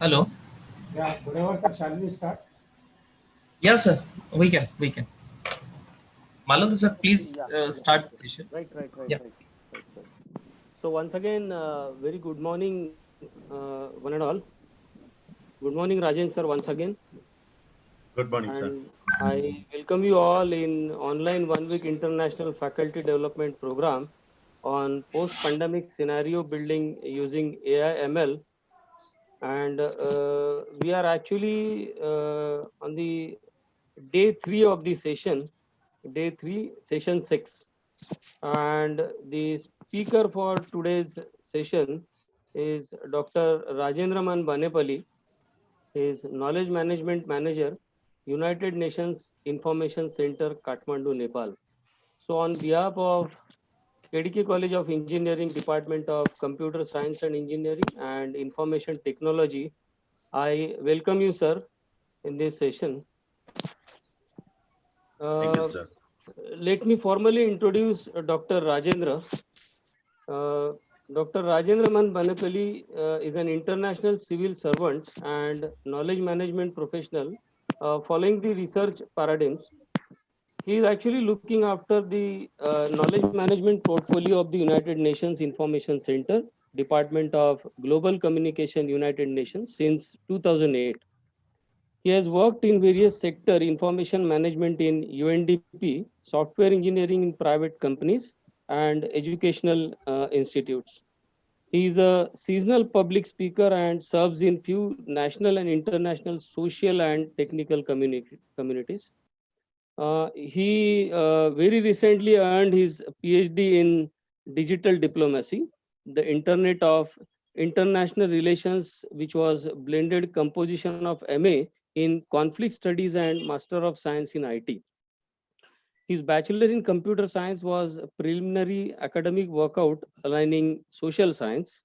Hello. Yeah, whatever, sir. Shall we start? Yes, sir. We can. Malund sir, please Yeah, yeah, start okay. the session. Yeah. Right, sir. So once again, very good morning, one and all. Good morning, Rajen sir, once again. Good morning, sir. And I welcome you all in online 1 week international faculty development program on post-pandemic scenario building using AI ML. And we are actually on the day 3 of the session, day 3, session 6. And the speaker for today's session is Dr. Rajendra Banepali. He is Knowledge Management Manager, United Nations Information Center, Kathmandu, Nepal. So, on behalf of KDK College of Engineering, Department of Computer Science and Engineering and Information Technology, I welcome you, sir, in this session. Thank you, Uh, sir. Let me formally introduce Dr. Rajendra. Uh, Dr. Rajendra Banepali is an international civil servant and knowledge management professional following the research paradigms. He is actually looking after the knowledge management portfolio of the United Nations Information Center, Department of Global Communication, United Nations since 2008. He has worked in various sector information management in UNDP, software engineering in private companies, and educational institutes. He is a seasonal public speaker and serves in few national and international social and technical communities. He very recently earned his PhD in digital diplomacy, the Internet of International Relations, which was blended composition of MA in conflict studies and Master of Science in IT. His bachelor in computer science was a preliminary academic workout aligning social science.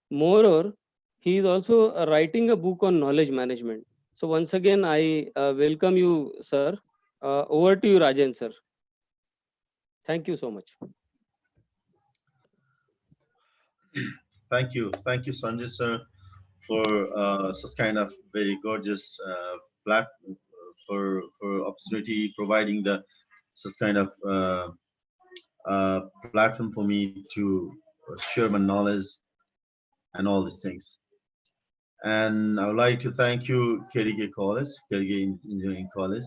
Moreover, he is also writing a book on knowledge management. So once again, I welcome you, sir. Over to you, Rajan, sir. Thank you so much. Thank you, Sanjay sir, for such kind of very gorgeous for opportunity providing the such kind of platform for me to share my knowledge and all these things. And I would like to thank you, KDK College, KDK Engineering College,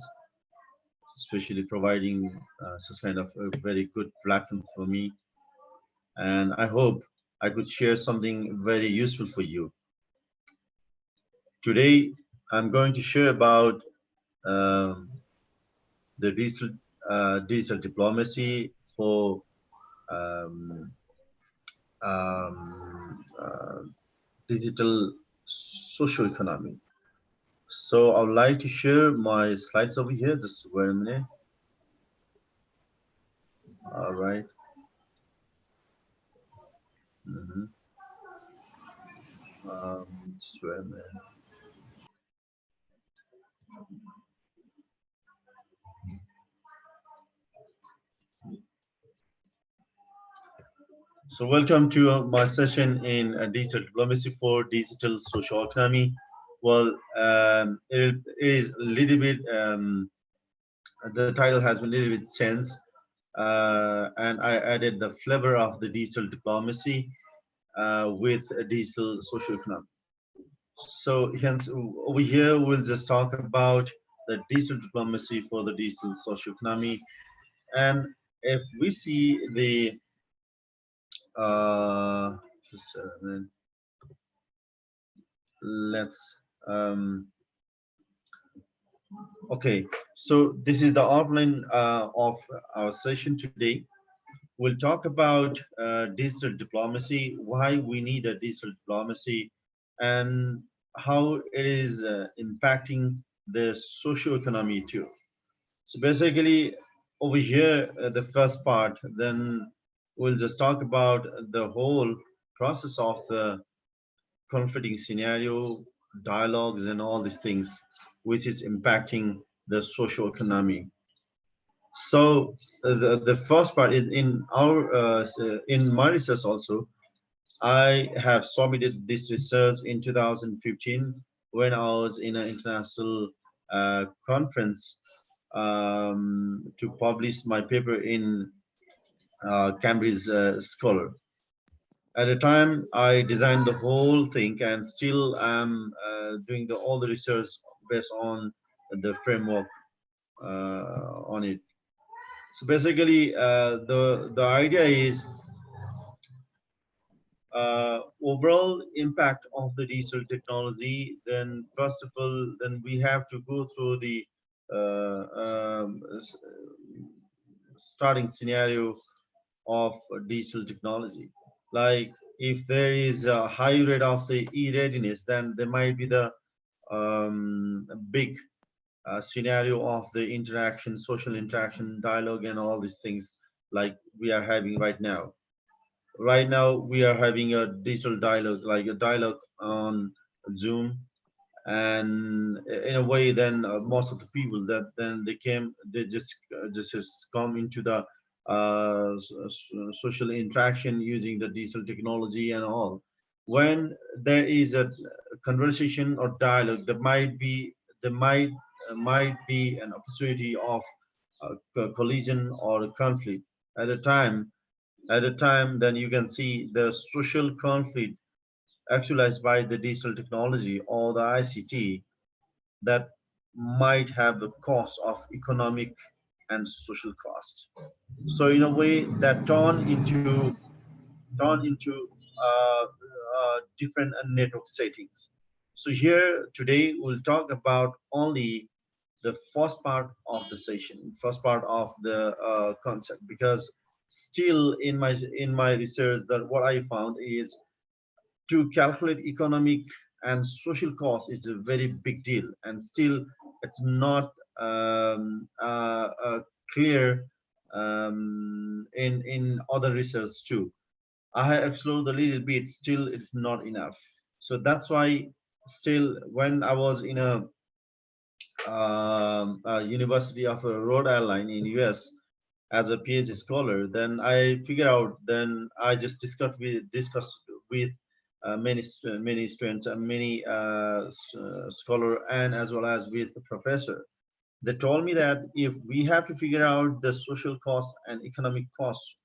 especially providing such kind of a very good platform for me. And I hope I could share something very useful for you. Today, I'm going to share about um, the digital diplomacy for um, digital social economy. So I would like to share my slides over here. Just wait a minute. All right. Mhm. Just wait a minute. So welcome to my session in digital diplomacy for digital social economy. Well, it is a little bit, the title has been a little bit changed, and I added the flavor of the digital diplomacy with a digital social economy. So hence over here, we'll just talk about the digital diplomacy for the digital social economy. And if we see the, uh, just a minute. Let's okay, so this is the outline of our session today. We'll talk about digital diplomacy, why we need a digital diplomacy, and how it is impacting the socio economy too. So basically over here, the first part, then we'll just talk about the whole process of the conflicting scenario, dialogues, and all these things, which is impacting the social economy. So the first part in my research also, I have submitted this research in 2015 when I was in an international conference to publish my paper in Cambridge Scholar. At the time, I designed the whole thing, and still I'm doing all the research based on the framework on it. So basically, the idea is overall impact of the digital technology. Then first of all, then we have to go through the uh, um, s- starting scenario of digital technology. Like if there is a high rate of the e-readiness, then there might be the big scenario of the interaction, social interaction, dialogue, and all these things like we are having right now. Right now, we are having a digital dialogue, like a dialogue on Zoom, and in a way, then most of the people that then they just come into the social interaction using the digital technology and all. When there is a conversation or dialogue, there might be an opportunity of collision or a conflict at a time. Then you can see the social conflict actualized by the digital technology or the ICT that might have the cost of economic and social cost. So in a way that turn into different network settings. So here today we'll talk about only the first part of the session, first part of the concept, because still in my research that what I found is to calculate economic and social cost is a very big deal, and still it's not clear in other research too. I have explored a little bit, still it's not enough. So that's why still when I was in a University of Rhode Island in US as a PhD scholar, then I figure out. Then I just discussed with many students and many scholar, and as well as with the professor. They told me that if we have to figure out the social cost and economic cost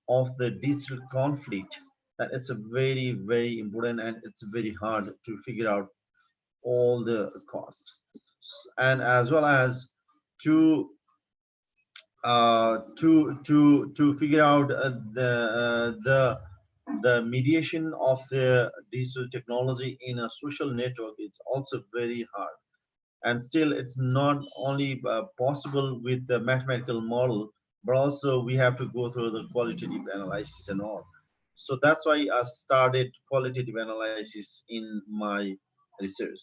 of the digital conflict, that it's a very important, and it's very hard to figure out all the costs, and as well as to figure out the mediation of the digital technology in a social network. It's also very hard, and still it's not only possible with the mathematical model, but also we have to go through the qualitative analysis and all. So that's why I started qualitative analysis in my research.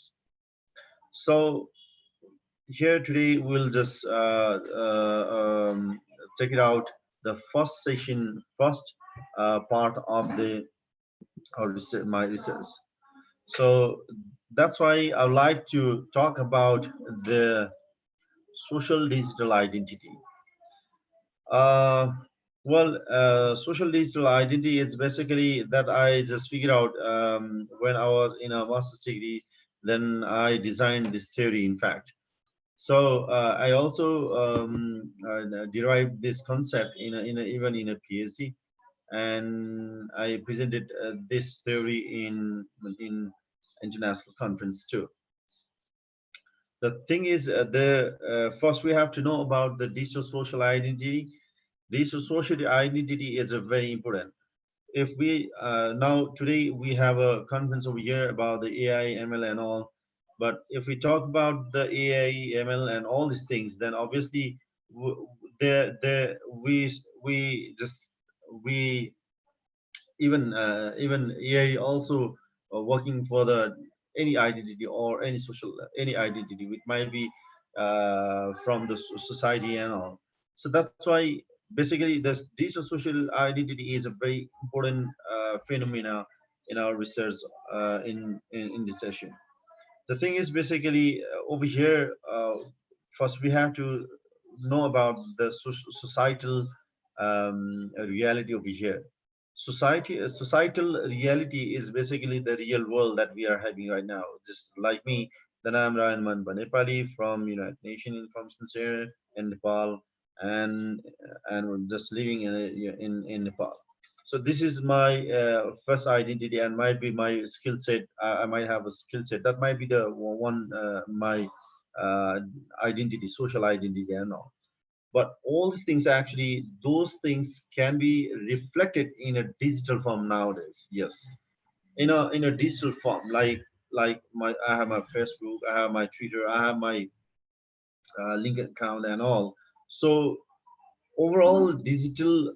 So here today we'll just check it out, the first session, first part of the my research. So that's why I would like to talk about the social digital identity. uh, Social digital identity, it's basically that I just figured out when I was in a master's degree. Then I designed this theory, in fact. So I also derived this concept even in a PhD, and I presented this theory in international conference too. The thing is, the first we have to know about the digital social identity. Digital social identity is a very important. If we now today we have a conference over here about the AI, ML, and all, but if we talk about the AI, ML, and all these things, then obviously there we just we even AI also working for the any identity or any social any identity, which might be from the society and all. So that's why basically this digital social identity is a very important phenomena in our research in this session. The thing is basically over here, first we have to know about the societal reality over here. Societal reality is basically the real world that we are having right now. Just like me, Then I'm Rajendra Banepali from United Nations Information Center in Nepal, and just living in Nepal. So this is my first identity, and might be my skill set. I might have a skill set that might be the one my uh, identity, social identity, and all. But all these things actually, those things can be reflected in a digital form nowadays. Yes, in a digital form, like my I have my Facebook, I have my Twitter, I have my LinkedIn account and all. So overall digital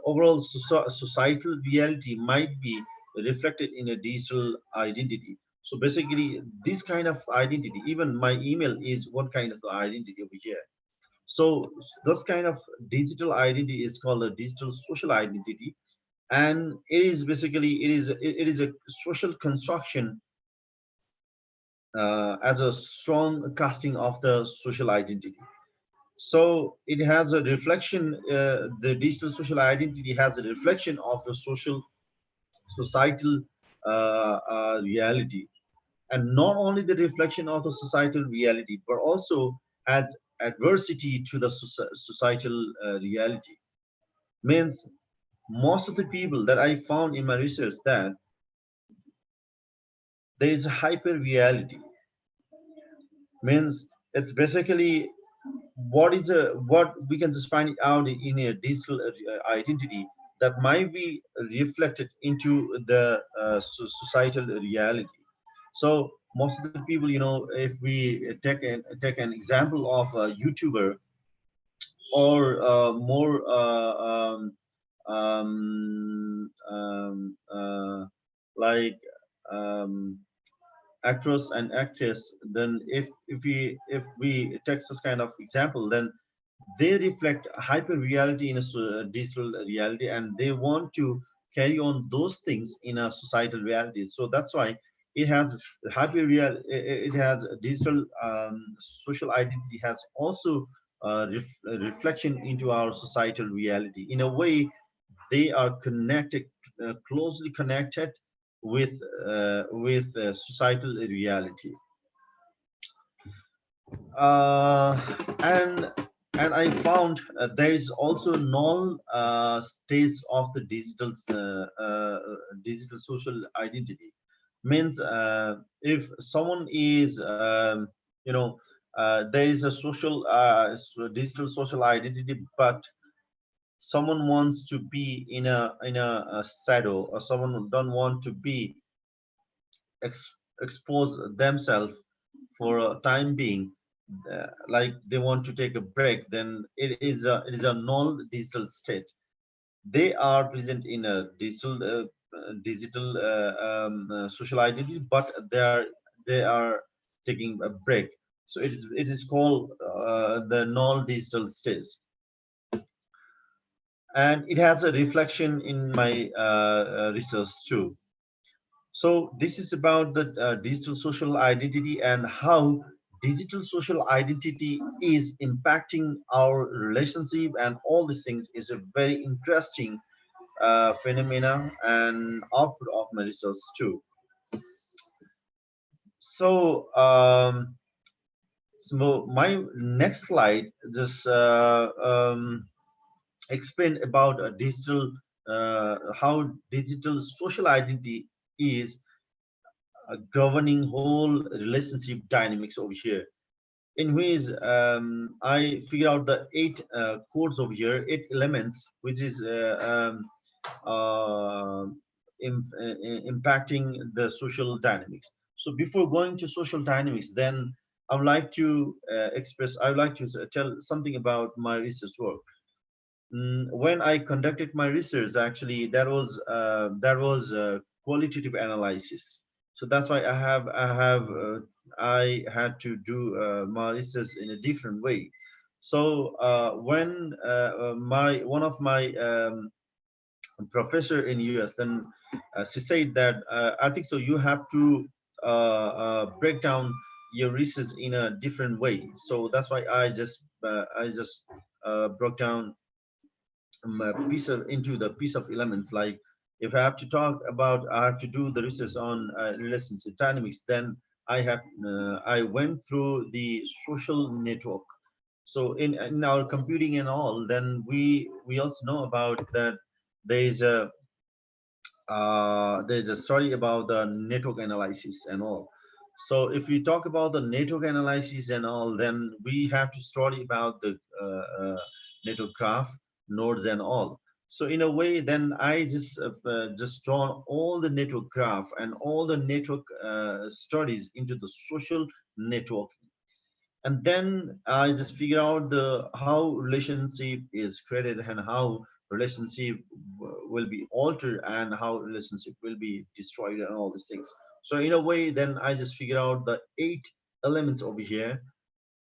overall societal reality might be reflected in a digital identity. So basically this kind of identity, even my email is one kind of identity over here. So this kind of digital identity is called a digital social identity, and it is basically it is a social construction as a strong casting of the social identity. So it has a reflection. The digital social identity has a reflection of the social societal reality, and not only the reflection of the societal reality, but also as adversity to the societal reality. Means most of the people that I found in my research that there is a hyper reality. Means it's basically what we can just find it out in a digital identity that might be reflected into the societal reality. So most of the people, if we take an example of a YouTuber, or more like um, actors and actors, then if we take such kind of example, then they reflect hyper reality in a digital reality, and they want to carry on those things in a societal reality. So that's why it has hyper real, it has a digital social identity, has also reflection into our societal reality. In a way, they are connected, closely connected with societal reality. uh, and I found there is also null stage of the digital social identity. Means if someone is there is a social digital social identity, but someone wants to be in a shadow, or someone don't want to be expose themselves for a time being, like they want to take a break, then it is a non-digital state. They are present in a digital social identity, but they are taking a break. So it is called the non-digital state, and it has a reflection in my research too. So this is about the digital social identity, and how digital social identity is impacting our relationship, and all these things is a very interesting phenomena and output of my research too. So, so my next slide just explain about how digital social identity is governing whole relationship dynamics over here. In which I figure out the eight codes over here, eight elements, which is uh, impacting the social dynamics. So before going to social dynamics, then I would like to tell something about my research work. When I conducted my research, actually, that was qualitative analysis. So that's why I had to do my research in a different way. So when my one of my professor in US, then she said that I think so you have to break down your research in a different way. So that's why I just broke down piece of into the piece of elements. Like if I have to talk about, I have to do the research on relationship dynamics, then I went through the social network. So in our computing and all, then we also know about that there's a there's a study about the network analysis and all. So if we talk about the network analysis and all, then we have to study about the network graph, nodes and all. So in a way, then I just draw all the network graph and all the network studies into the social network, and then I just figure out the how relationship is created and how relationship will be altered and how relationship will be destroyed and all these things. So in a way, then I just figure out the 8 elements over here,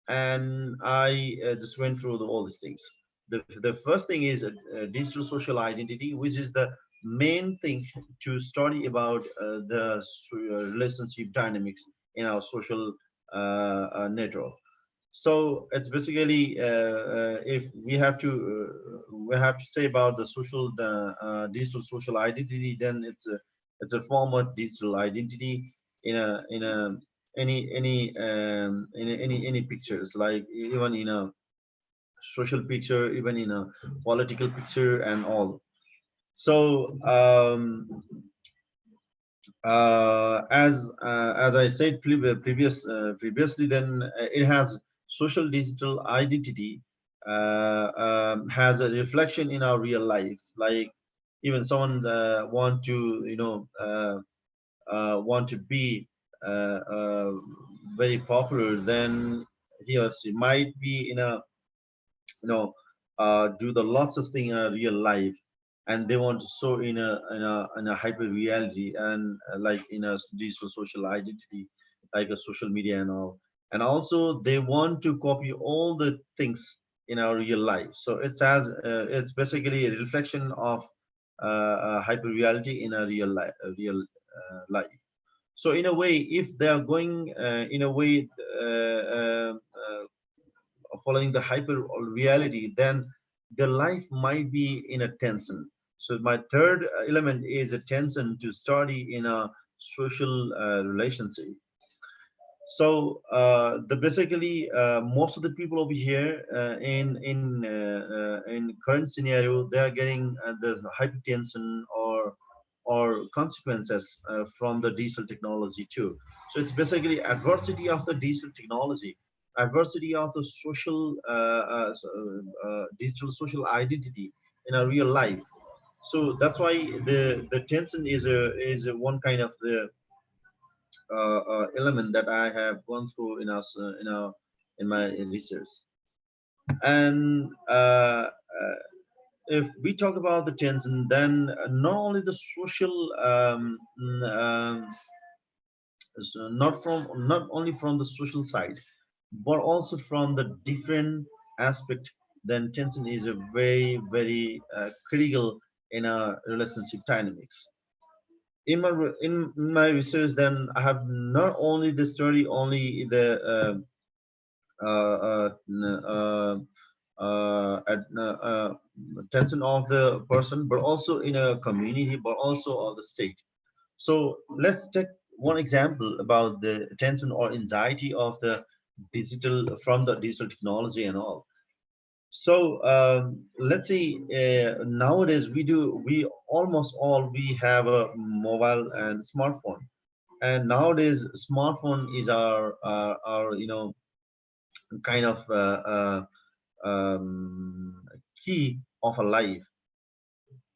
and I just went through all these things. The first thing is digital social identity, which is the main thing to study about the relationship dynamics in our social network. So it's basically if we have to say about the digital social identity, then it's a form of digital identity in a any pictures, like even in a social picture, even in a political picture and all. So as I said previously, then it has social digital identity, has a reflection in our real life. Like even someone want to be very popular, then he or she might be in a do the lots of things in a real life, and they want to show in a hyper reality, and like in a digital social identity, like a social media and all. And also they want to copy all the things in our real life. So it's basically a reflection of hyper reality in a real life. So in a way, if they are going in a way following the hyper reality, then their life might be in a tension. So my third element is a tension to study in a social relationship. So the basically most of the people over here in current scenario, they are getting the hypertension or consequences from the diesel technology too. So it's basically adversity of the diesel technology, adversity of the digital social identity in a real life. So that's why the tension is a one kind of the element that I have gone through in my research. And if we talk about the tension, then not only the social, not only from the social side, but also from the different aspect, then tension is a very critical in our relationship dynamics. In my research, then I have not only the study only the uh, uh, n- uh, tension of the person, but also in a community, but also of the state. So let's take one example about the tension or anxiety of the digital technology and all. So let's see. Nowadays, we almost all we have a mobile and smartphone, and nowadays smartphone is our kind of key of a life.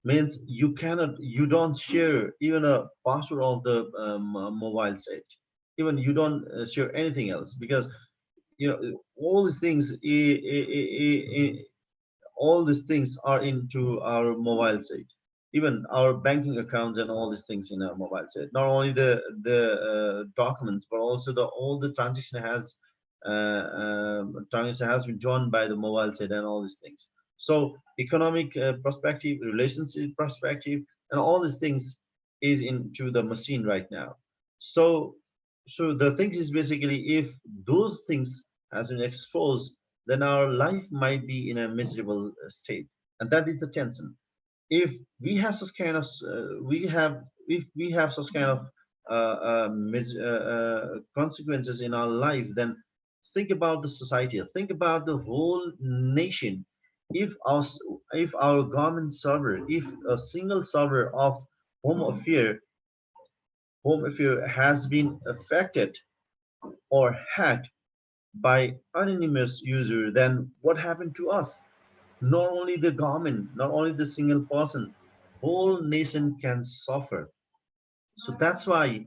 Means you don't share even a password of the mobile set. Even you don't share anything else, because all these things all these things are into our mobile site, even our banking accounts and all these things in our mobile site. Not only the documents, but also the all the transaction has been done by the mobile site and all these things. So economic perspective, relationship perspective, and all these things is into the machine right now. So so the thing is basically, if those things has been exposed, then our life might be in a miserable state, and that is the tension. If we have such kind of we have if we have such kind of consequences in our life, then think about the society, think about the whole nation. If our if our government server, if a single server of home affair has been affected or hacked by anonymous user, then what happened to us? Not only the government, not only the single person, whole nation can suffer. So that's why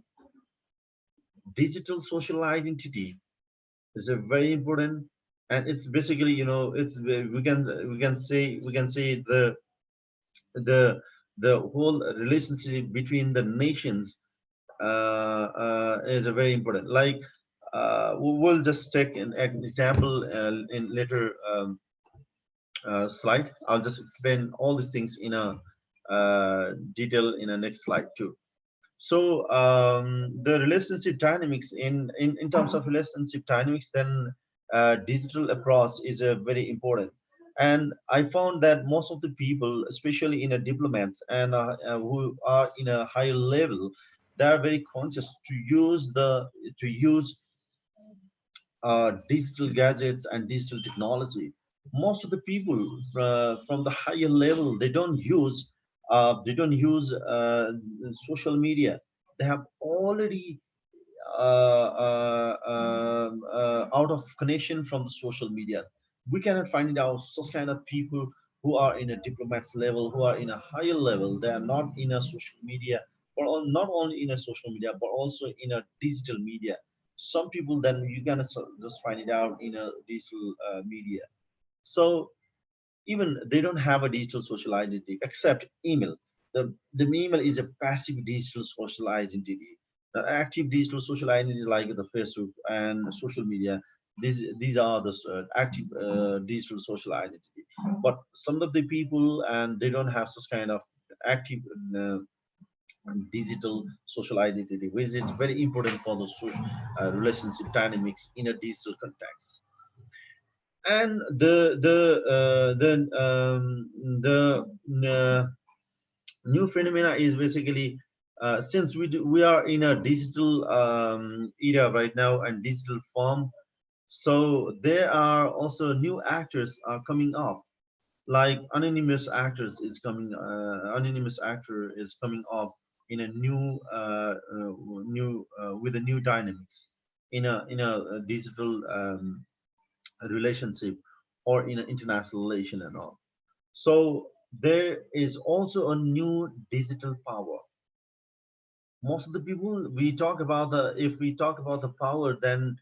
digital social identity is a very important, and it's basically, it's we can say the the whole relationship between the nations is a very important. Like we'll just take an example in later slide. I'll just explain all these things in a detail in a next slide too. So the relationship dynamics in terms of relationship dynamics, then digital approach is a very important. And I found that most of the people, especially in a diplomats and who are in a higher level, they are very conscious to use digital gadgets and digital technology. Most of the people from the higher level, they don't use social media. They have already out of connection from the social media. We cannot find it out such kind of people who are in a diplomats level, who are in a higher level. They are not in a social media, but not only in a social media, but also in a digital media. Some people, then you can just find it out in a digital media. So even they don't have a digital social identity except email. The email is a passive digital social identity. The active digital social identity, like the Facebook and social media, these are the active digital social identity. But some of the people, and they don't have such kind of active digital social identity, which is very important for the social relationship dynamics in a digital context. And the new phenomena is basically, since we are in a digital era right now and digital form, so there are also new actors are coming up, like anonymous actor is coming up in a new with a new dynamics in a digital relationship or in an international relation and all. So there is also a new digital power. Most of the people, we talk about the if we talk about the power, then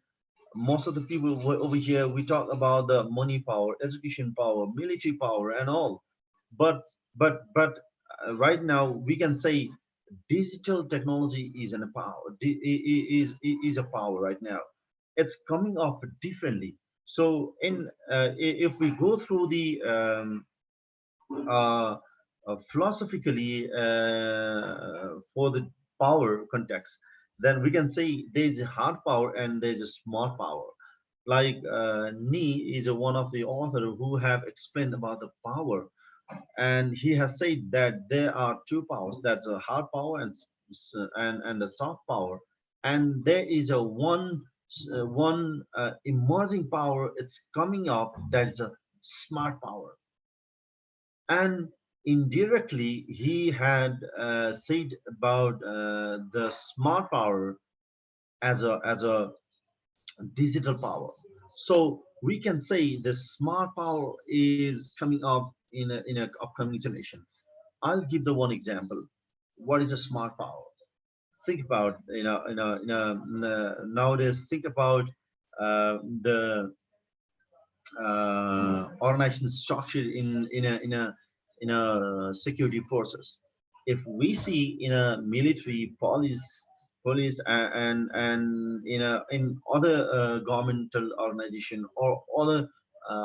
most of the people over here, we talk about the money power, education power, military power and all. But right now we can say digital technology is a power, is a power right now. It's coming off differently. So if we go through the uh, philosophically for the power context, then we can say there's a hard power and there's a smart power. Like Nee is one of the author who have explained about the power, and he has said that there are two powers. That's a hard power and a soft power, and there is a one emerging power. It's coming up. That's a smart power. And indirectly he had said about the smart power as a digital power. So we can say the smart power is coming up in a upcoming generation. I'll give the one example. What is a smart power? Think about, nowadays, think about the organization structure in a security forces. If we see in a military, police and in other governmental organization or other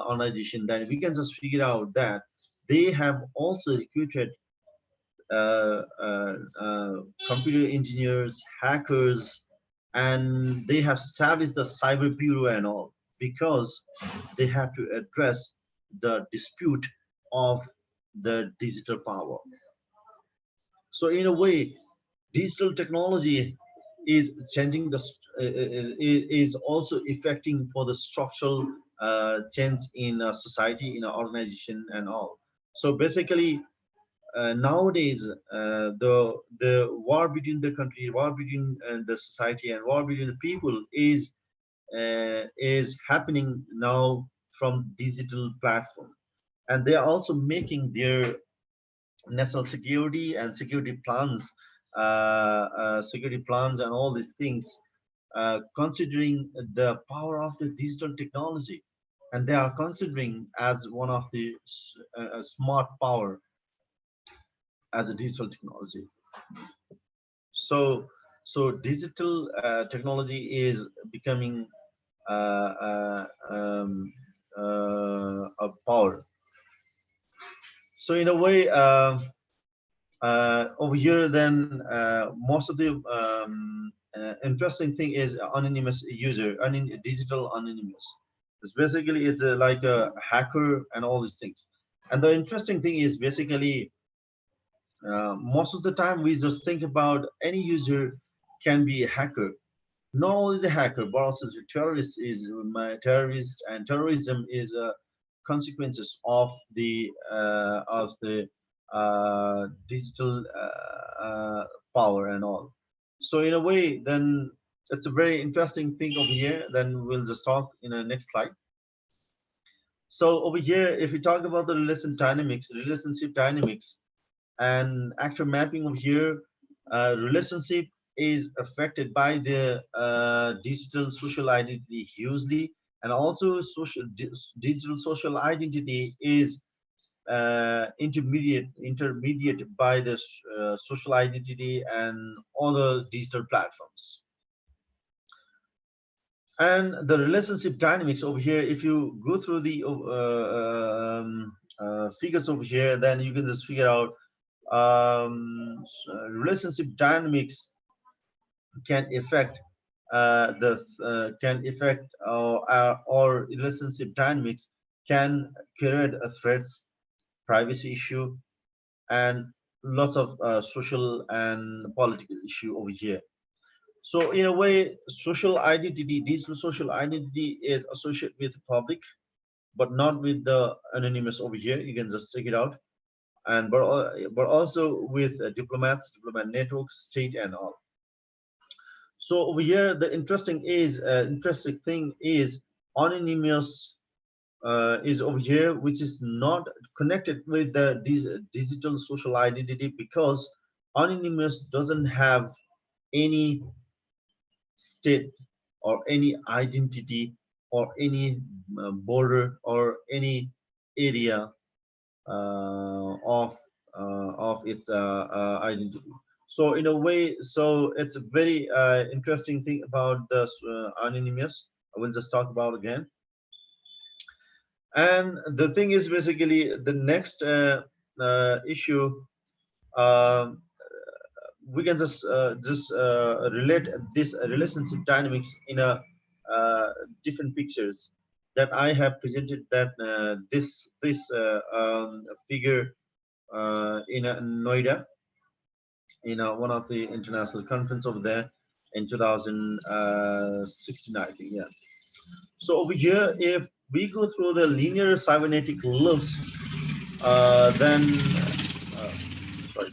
organization, then we can just figure out that they have also recruited uh, uh, computer engineers, hackers, and they have established the cyber bureau and all, because they have to address the dispute of the digital power. So in a way, digital technology is changing the is also affecting for the structural change in society, in our organization and all. So basically, nowadays the war between the country, war between the society, and war between the people is happening now from digital platform, and they are also making their national security and security plans and all these things, considering the power of the digital technology, and they are considering as one of the smart power as a digital technology. So digital technology is becoming a power. So in a way, over here, then most of the interesting thing is anonymous user, digital anonymous. It's basically, it's like a hacker and all these things. And the interesting thing is basically, most of the time we just think about any user can be a hacker. Not only the hacker, but also the terrorist is my terrorist, and terrorism is consequences of the digital power and all. So in a way, then it's a very interesting thing over here. Then we'll just talk in the next slide. So over here, if we talk about the relationship dynamics, and actor mapping over here, relationship is affected by the digital social identity hugely, and also digital social identity is intermediate by the social identity and other digital platforms. And the relationship dynamics over here, if you go through the figures over here, then you can just figure out relationship dynamics can affect or relationship dynamics can create a threats, privacy issue, and lots of social and political issue over here. So in a way, social identity, digital social identity is associated with public, but not with the anonymous over here. You can just check it out. And but also with diplomat networks, state and all. So over here, the interesting thing is anonymous is over here, which is not connected with the digital social identity, because anonymous doesn't have any state or any identity or any border or any area of its identity. So in a way, so it's a very interesting thing about the anonymous. I will just talk about again. And the thing is basically the next issue. um we can just relate this relationship dynamics in a different pictures that I have presented, that this figure in Noida, in one of the international conference over there in 2016, I think. Yeah. So over here, if we go through the linear cybernetic loops, then sorry.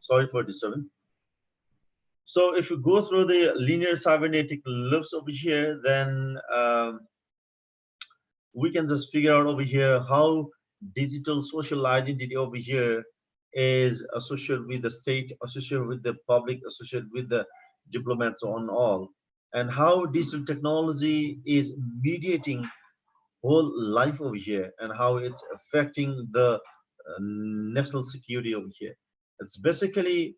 Sorry for disturbing. So if you go through the linear cybernetic loops over here, then we can just figure out over here how digital social identity over here is associated with the state, associated with the public, associated with the diplomats on all, and how digital technology is mediating whole life over here, and how it's affecting the national security over here. It's basically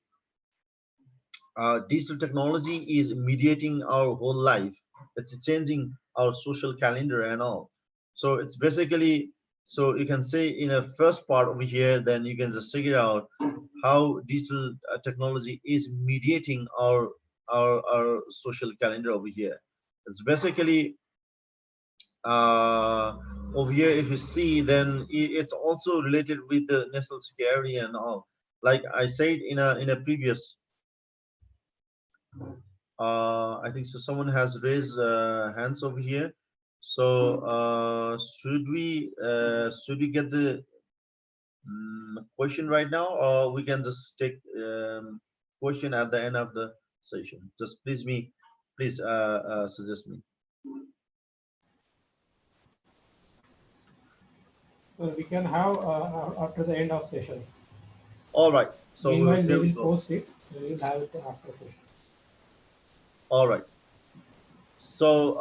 digital technology is mediating our whole life. It's changing our social calendar and all. So it's basically, so you can say in a first part over here, then you can just figure out how digital technology is mediating our social calendar over here. It's basically over here, if you see, then it's also related with the national security and all. Like I said in a previous, I think so. Someone has raised hands over here. So should we get the question right now, or we can just take question at the end of the session? Just please suggest me. So we can have after the end of session. All right. So Meanwhile, we here we will go. post it. We will have it after session. All right. So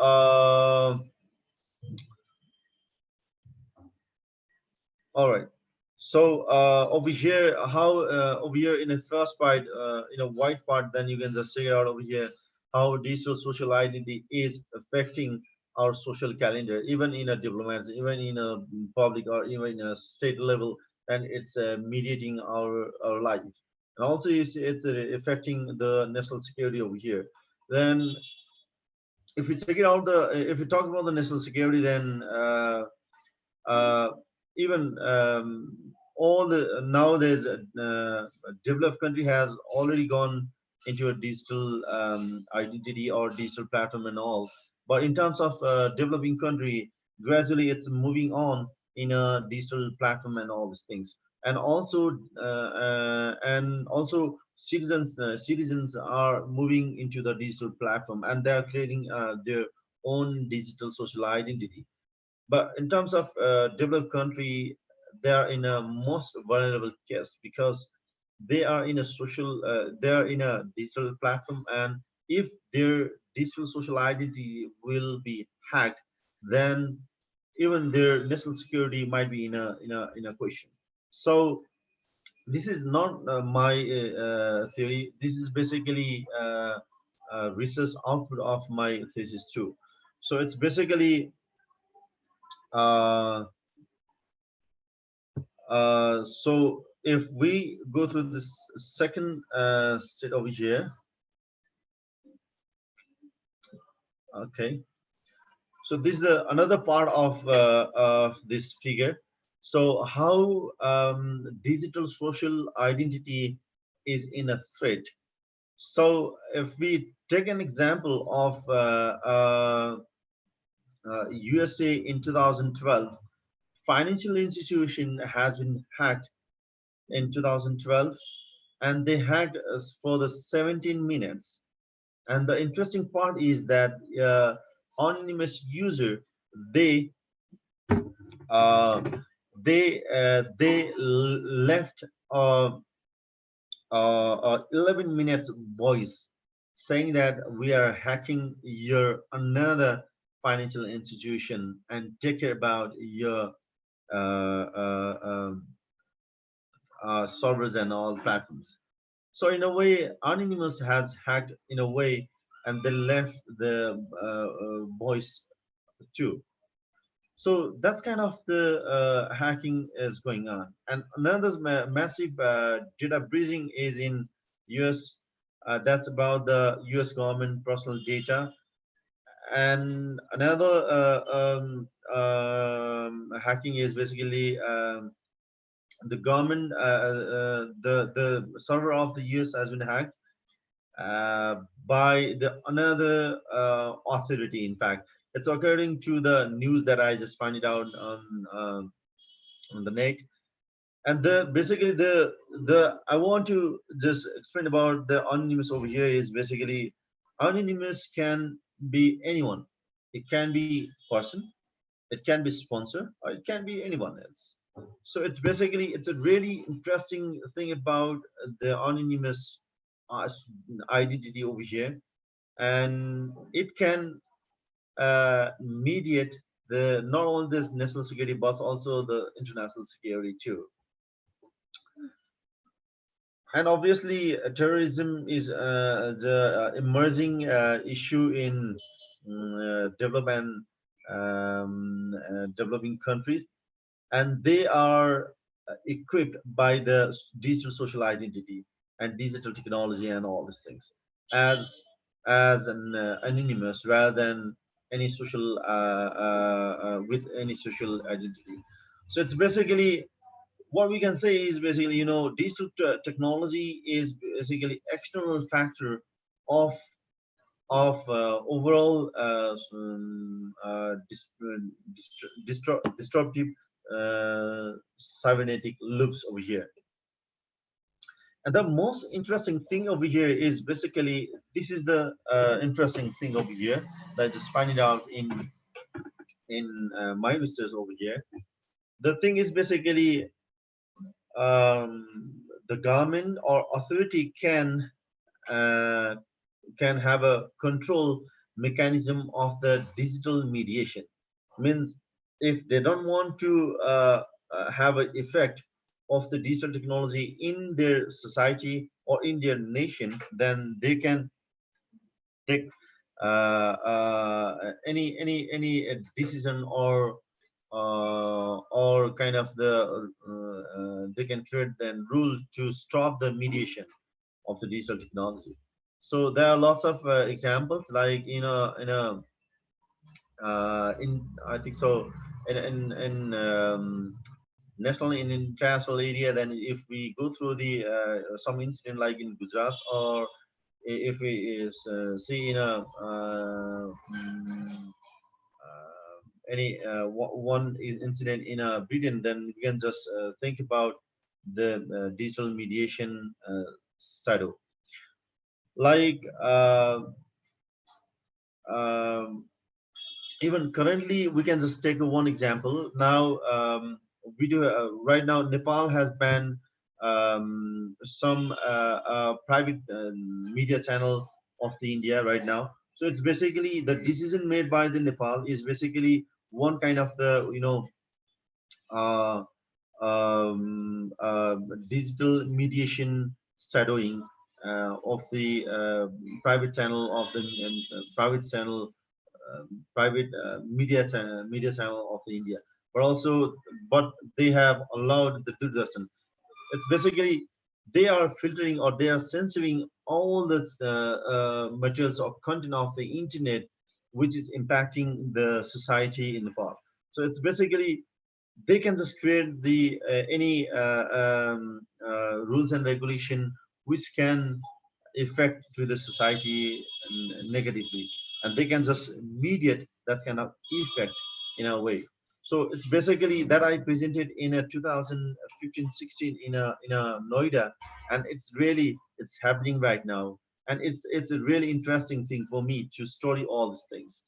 all right. So over here, how over here in the first part, in a white part, then you can just figure out over here how digital social identity is affecting our social calendar, even in a diplomacy, even in a public, or even in a state level, and it's mediating our life. And also, it's affecting the national security over here. Then, if we take it out the, if we talk about the national security, then uh, even all the nowadays developed country has already gone into a digital identity or digital platform and all. But in terms of developing country, gradually it's moving on in a digital platform and all these things. And also citizens are moving into the digital platform, and they are creating their own digital social identity. But in terms of developed country, they are in a most vulnerable case, because they are in a they are in a digital platform, and if their digital social identity will be hacked, then even their national security might be in a question. So this is not my theory. This is basically research output of my thesis too. So it's basically uh, so if we go through this second state over here, okay. So this is another part of this figure. So how digital social identity is in a threat. So if we take an example of USA in 2012, financial institution has been hacked in 2012, and they hacked us for the 17 minutes. And the interesting part is that anonymous user, they uh, left 11 minutes voice saying that we are hacking your another financial institution and take care about your uh, uh, um, servers and all platforms. So in a way, Anonymous has hacked in a way, and they left the voice too. So that's kind of the hacking is going on. And another massive data breaching is in US. That's about the US government personal data. And another hacking is basically the government, the server of the US has been hacked by the another authority. In fact, it's according to the news that I just find it out on the net. And the basically the I want to just explain about the anonymous over here is basically anonymous can be anyone. It can be person, it can be sponsor, or it can be anyone else. So it's basically, it's a really interesting thing about the anonymous uh, identity over here, and it can mediate the not only this national security but also the international security too. And obviously terrorism is the emerging issue in development developing countries, and they are equipped by the digital social identity and digital technology and all these things as an anonymous rather than any social with any social identity. So it's basically what we can say is basically, digital technology is basically external factor of overall disruptive cybernetic loops over here. And the most interesting thing over here is basically, this is the interesting thing over here that I just find it out in my research over here. The thing is basically, the government or authority uh, can have a control mechanism of the digital mediation. Means if they don't want to have an effect of the digital technology in their society or in their nation, then they can take any decision or kind of they can create then rule to stop the mediation of the digital technology. So there are lots of examples, like in I think so in national and international area. Then if we go through the some incident like in Gujarat, or if we is see in a any one incident in Britain, then we can just think about the digital mediation side of, like um, even currently we can just take one example now. We do right now Nepal has banned some private media channel of the India right now. So it's basically the decision made by the Nepal is basically one kind of the uh, digital mediation shadowing of the private channel of the private channel private media channel of the India, but also, but they have allowed the Doordarshan. It's basically they are filtering or they are censoring all the materials or content of the internet, which is impacting the society in Nepal. So it's basically they can just create the any rules and regulation which can affect to the society negatively, and they can just mediate that kind of effect in a way. So it's basically that I presented in a 2015-16 in a Noida, and it's happening right now, and it's a really interesting thing for me to study all these things.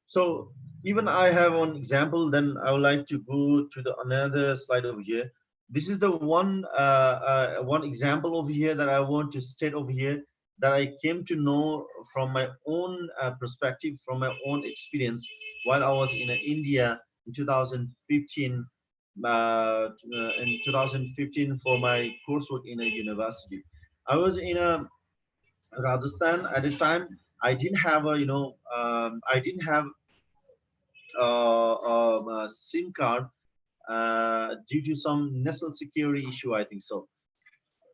So even I have one example, then I would like to go to the another slide over here. This is the one example over here that I want to state over here, that I came to know from my own perspective, from my own experience while I was in India in 2015. In 2015 for my coursework in a university. I was in a Rajasthan at the time. I didn't have I didn't have a SIM card due to some national security issue, I think so.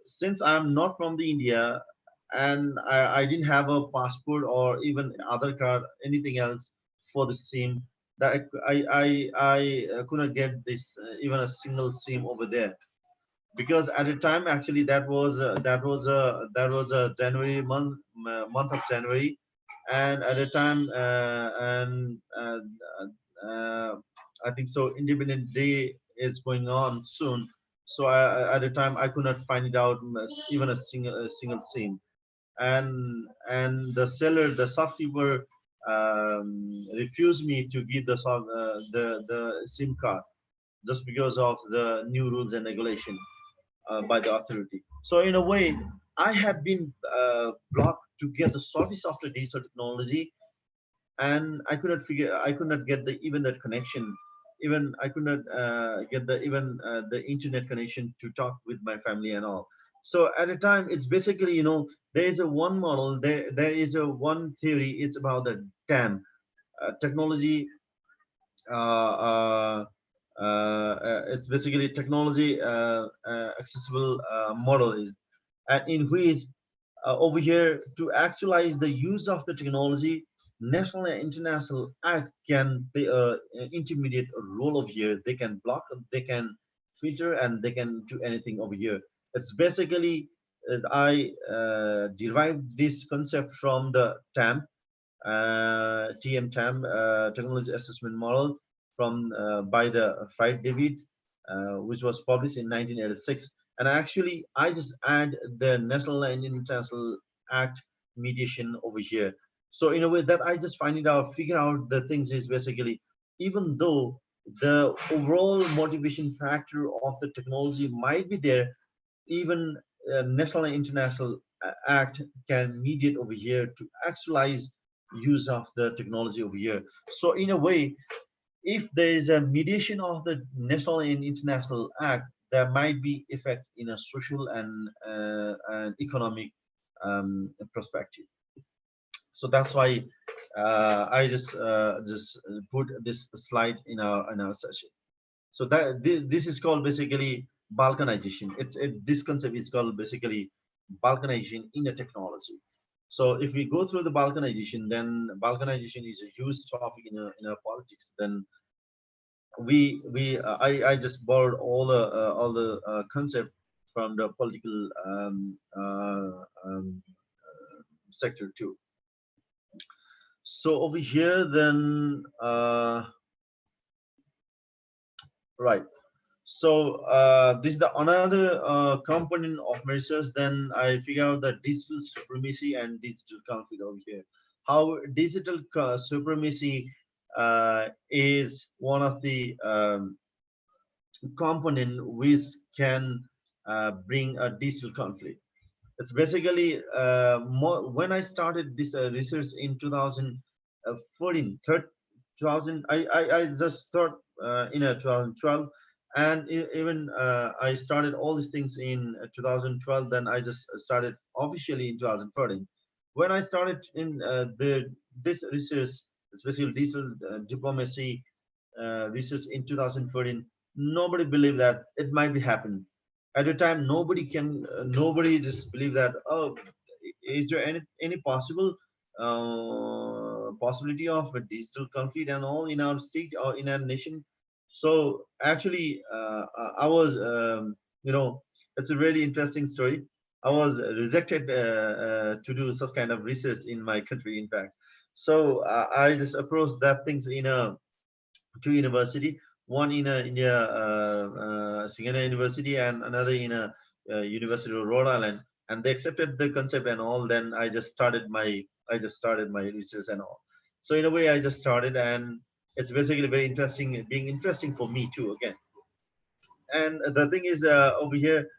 Since I'm not from the India, and I didn't have a passport or even other card, anything else for the SIM, that I couldn't get this even a single SIM over there, because at the time actually that was a January month of January, and at the time I think so Independent Day is going on soon. So at the time I could not find it out even a single SIM, and the seller, the shopkeeper, refused me to give the SIM card, just because of the new rules and regulation by the authority. So in a way, I have been blocked to get the service of the digital technology, and I could not get the even that connection. Even I could not get the even the internet connection to talk with my family and all. So at a time, it's basically, there is a one model, there is a one theory. It's about the TAM technology. Uh, it's basically technology accessible model is, and in which over here to actualize the use of the technology, national and international act can play an intermediate role over here. They can block, they can filter, and they can do anything over here. It's basically I derived this concept from the TAM, TM Technology Assessment Model from by the Fried David, which was published in 1986. And actually, I just add the national and international act mediation over here. So in a way that I just find it out, figure out the things is basically, even though the overall motivation factor of the technology might be there, even national and international act can mediate over here to actualize use of the technology over here. So in a way, if there is a mediation of the national and international act, there might be effects in a social and economic perspective. So that's why I just put this slide in our session. So that this is called basically balkanization. This concept is called basically balkanization in the technology. So if we go through the balkanization, then balkanization is a huge topic in a politics. Then I just borrowed all the concept from the political sector too. So over here, then right. So this is the another component of my research. Then I figure out that digital supremacy and digital conflict over here. How digital supremacy is one of the component which can bring a digital conflict. It's basically more, when I started this research in 2014, 2000, I just thought in 2012, and even I started all these things in 2012. Then I just started officially in 2013. When I started in this research, especially digital diplomacy research in 2014, nobody believed that it might be happen. At the time, nobody just believed that, oh, is there any possible possibility of a digital conflict and all in our state or in our nation. So actually, I was, it's a really interesting story. I was rejected to do such kind of research in my country, in fact. So I just approached that things in a two university, one in India, Singapore University, and another in a University of Rhode Island, and they accepted the concept and all. Then I just started my research and all. So in a way, I just started, and it's basically very interesting, being interesting for me too again. And the thing is, over here,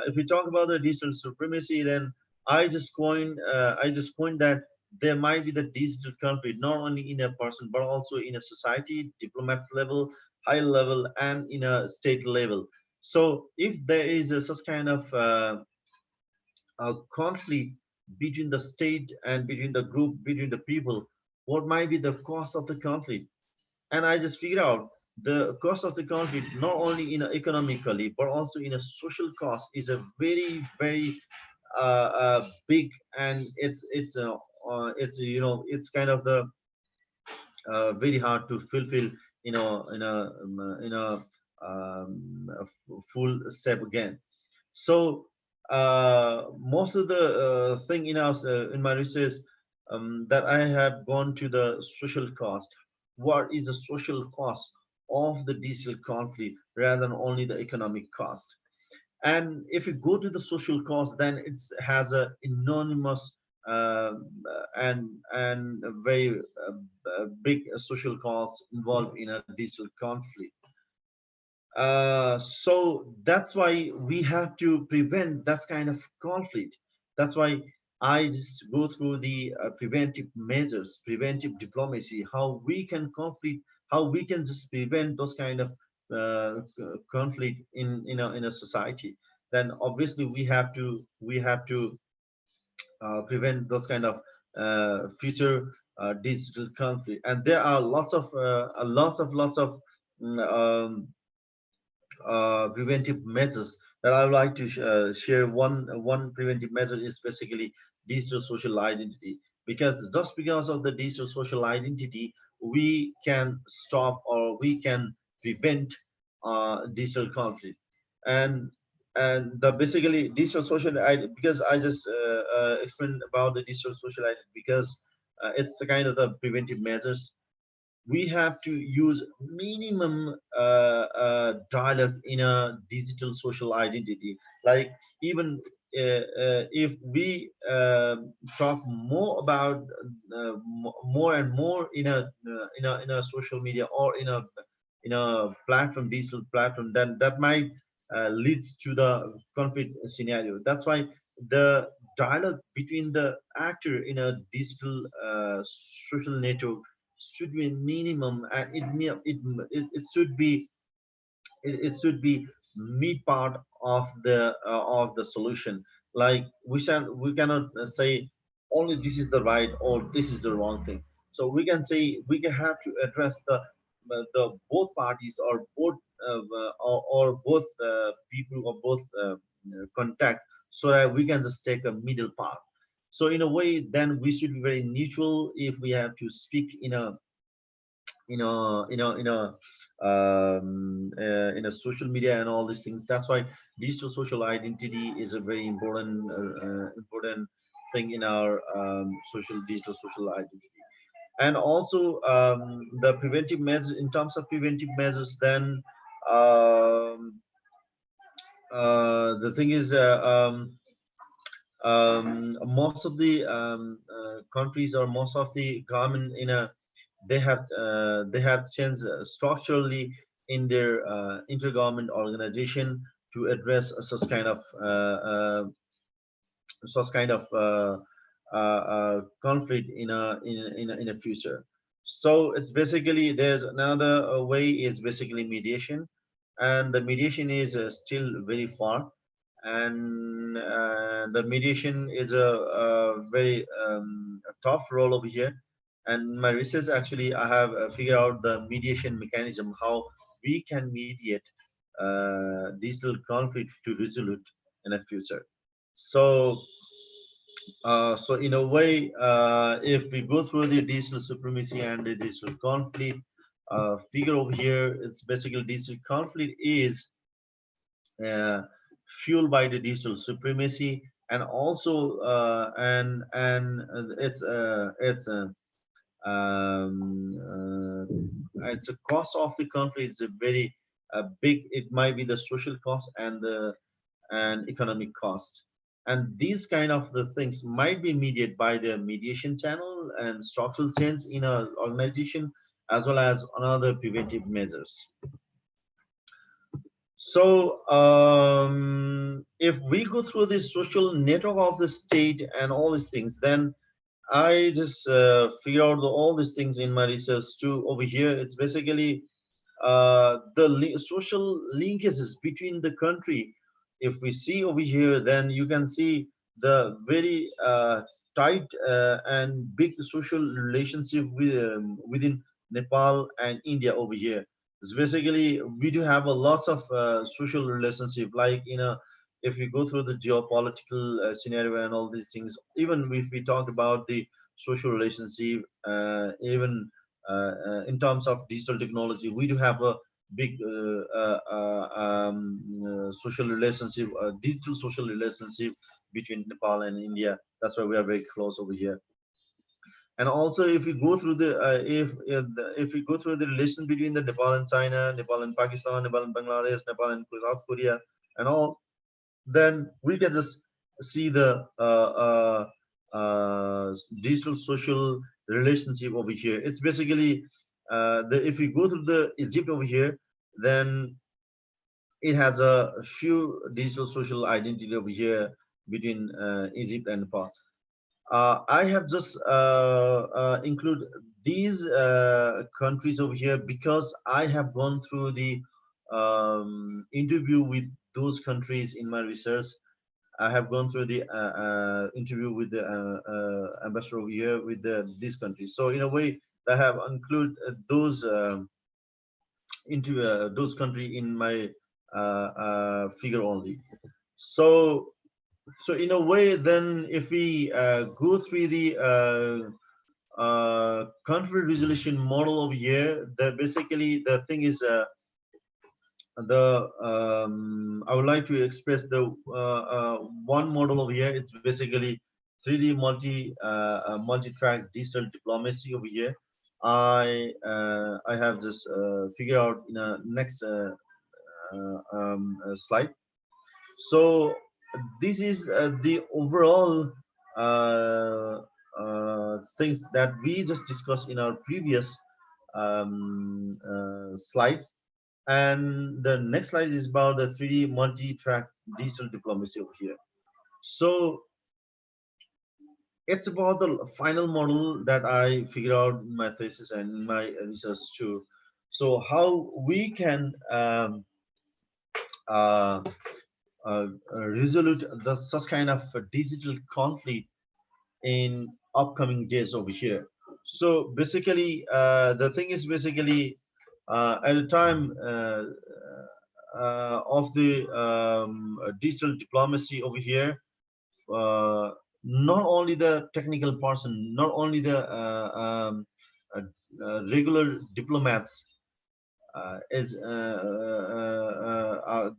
if we talk about the digital supremacy, then I just coined that there might be the digital conflict not only in a person but also in a society, diplomats level, high level, and in a state level. So if there is such kind of a conflict between the state and between the group, between the people, what might be the cause of the conflict? And I just figured out the cost of the conflict, not only in economically but also in a social cost, is a very big, and it's it's kind of the very hard to fulfill full step again. So most of the thing in my research, that I have gone to the social cost. What is the social cost of the digital conflict rather than only the economic cost? And if you go to the social cost, then it has a enormous and a very big social cost involved in a digital conflict. So that's why we have to prevent that kind of conflict. That's why I just go through the preventive measures, preventive diplomacy, how we can conflict, how we can just prevent those kind of conflict in a society. Then obviously we have to prevent those kind of future digital conflict. And there are lots of mm, um, preventive measures that I would like to share. One preventive measure is basically digital social identity. because just because of the digital social identity, we can stop or we can prevent digital conflict. and and the basically digital social identity, because I just explained about the digital social identity, because it's the kind of the preventive measures. We have to use minimum dialogue in a digital social identity. Like, even if we talk more about more and more in a social media or in a platform, digital platform, then that might leads to the conflict scenario. That's why the dialogue between the actor in a digital social network should be minimum, and it should be, it should be mid part of the solution. Like, we cannot say only this is the right or this is the wrong thing. So we can say we can have to address the both parties, or both or both people, or both contact, so that we can just take a middle path. So in a way, then we should be very neutral if we have to speak you know you know you know in a social media and all these things. That's why digital social identity is a very important thing in our social digital social identity. And also the preventive measures, in terms of preventive measures, then the thing is, most of the countries, or most of the government in a, they have changed structurally in their intergovernment organization to address such kind of conflict in a future. So it's basically, there's another way is basically mediation, and the mediation is still very far. And the mediation is a very a tough role over here. And my research, actually, I have figured out the mediation mechanism, how we can mediate digital conflict to resolve in the future. So so in a way, if we go through the digital supremacy and the digital conflict figure over here, it's basically digital conflict is uh, fueled by the digital supremacy. And also it's a cost of the conflict. It's a very big. It might be the social cost and the and economic cost. And these kind of the things might be mediated by the mediation channel and structural change in a organization, as well as another preventive measures. So if we go through the social network of the state and all these things, then I just figure out all these things in my research too over here. It's basically the social linkages between the country. If we see over here, then you can see the very tight and big social relationship within Nepal and India over here. It's basically, we do have a lots of social relationship, like, if we go through the geopolitical scenario and all these things. Even if we talk about the social relationship, even in terms of digital technology, we do have a big social relationship, digital social relationship between Nepal and India. That's why we are very close over here. And also, if we go through the if we go through the relation between the Nepal and China, Nepal and Pakistan, Nepal and Bangladesh, Nepal and South Korea, and all, then we can just see the digital social relationship over here. It's basically if we go through the Egypt over here, then it has a few digital social identity over here between Egypt and Nepal. I have just include these countries over here because I have gone through the interview with those countries in my research. I have gone through the interview with the ambassador over here with these countries. So in a way, I have included those into those country in my figure only. So So in a way, then if we go through the conflict resolution model over here, the basically the thing is the I would like to express the one model over here. It's basically 3D multi-track digital diplomacy over here. I have just figured out in a next slide. So this is the overall things that we just discussed in our previous slides. And the next slide is about the 3D multi-track digital diplomacy over here. So it's about the final model that I figured out in my thesis and my research too. So how we can uh, resolve the such kind of digital conflict in upcoming days over here. So basically, the thing is basically at the time of the digital diplomacy over here, uh, not only the technical person, not only the uh, regular diplomats is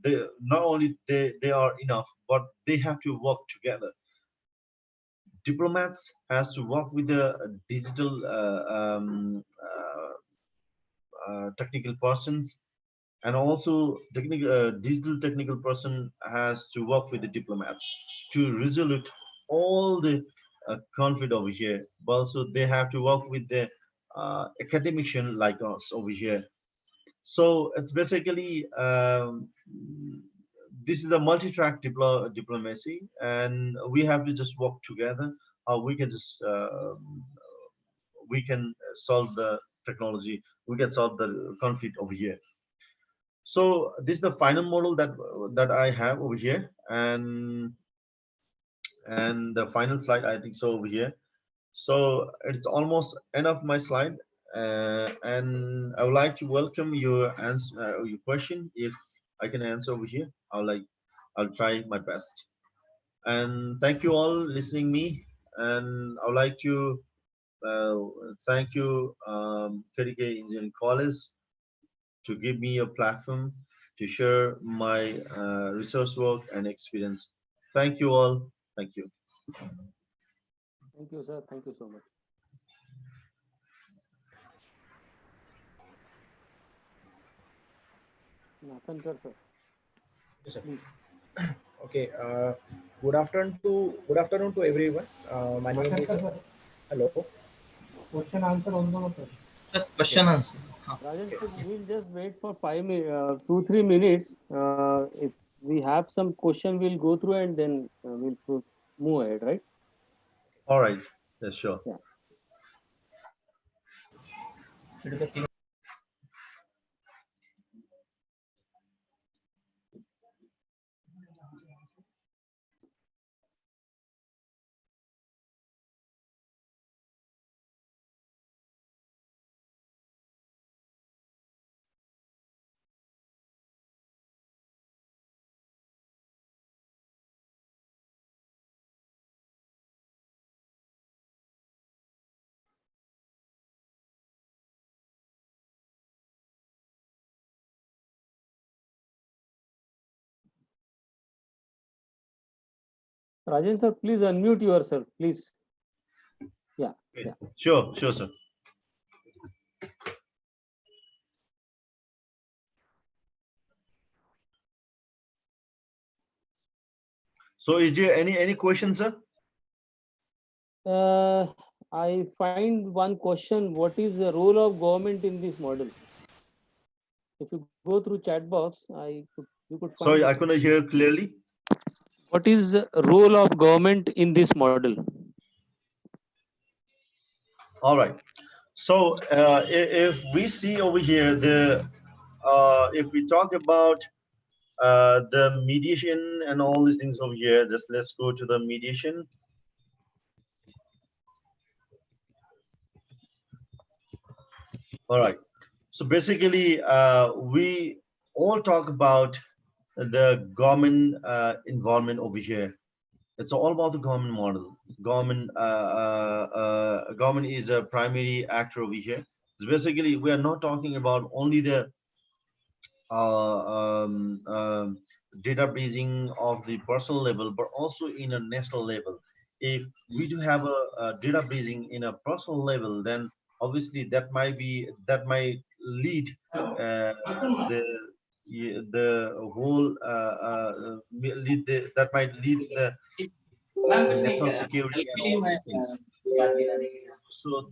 they not only they are enough, but they have to work together. Diplomats has to work with the digital technical persons, and also technical digital technical person has to work with the diplomats to resolve all the conflict over here. But also they have to work with the academician like us over here. So it's basically this is a multi-track diplomacy, and we have to just work together. We can just we can solve the technology. We can solve the conflict over here. So this is the final model that I have over here, and the final slide I think so over here. So it's almost end of my slide, and I would like to welcome your answer, your question. If I can answer over here, I'll try my best. And thank you all listening me. And I would like to uh, thank you, KDK Engineering College, to give me a platform to share my research work and experience. Thank you all. Thank you. Thank you, sir. Thank you so much. Nathankar, sir. Yes, sir. Please. Okay. Good afternoon to everyone. My name Rajendra is sir, hello. question answer दोनों होते Question answer. Rajan, sir, we'll just wait for 5 minutes, 2-3 minutes. If we have some question, we'll go through and then move ahead, right? All right. Yes, sure. Yeah. Rajan, sir, please unmute yourself, please. Yeah. Okay. Sure, sure, sir. So is there any questions, sir? I find one question: what is the role of government in this model? If you go through chat box, you could find. Sorry, it. I couldn't hear clearly. What is the role of government in this model? All right. So if we see over here if we talk about the mediation and all these things over here, just let's go to the mediation. All right. So basically, we all talk about the government involvement over here. It's all about the government model. Government is a primary actor over here. So basically, we are not talking about only the uh, um, um, databasing of the personal level, but also in a national level. If we do have a databasing in a personal level, then obviously that might lead uh, the the whole that might lead the national security and all these things. So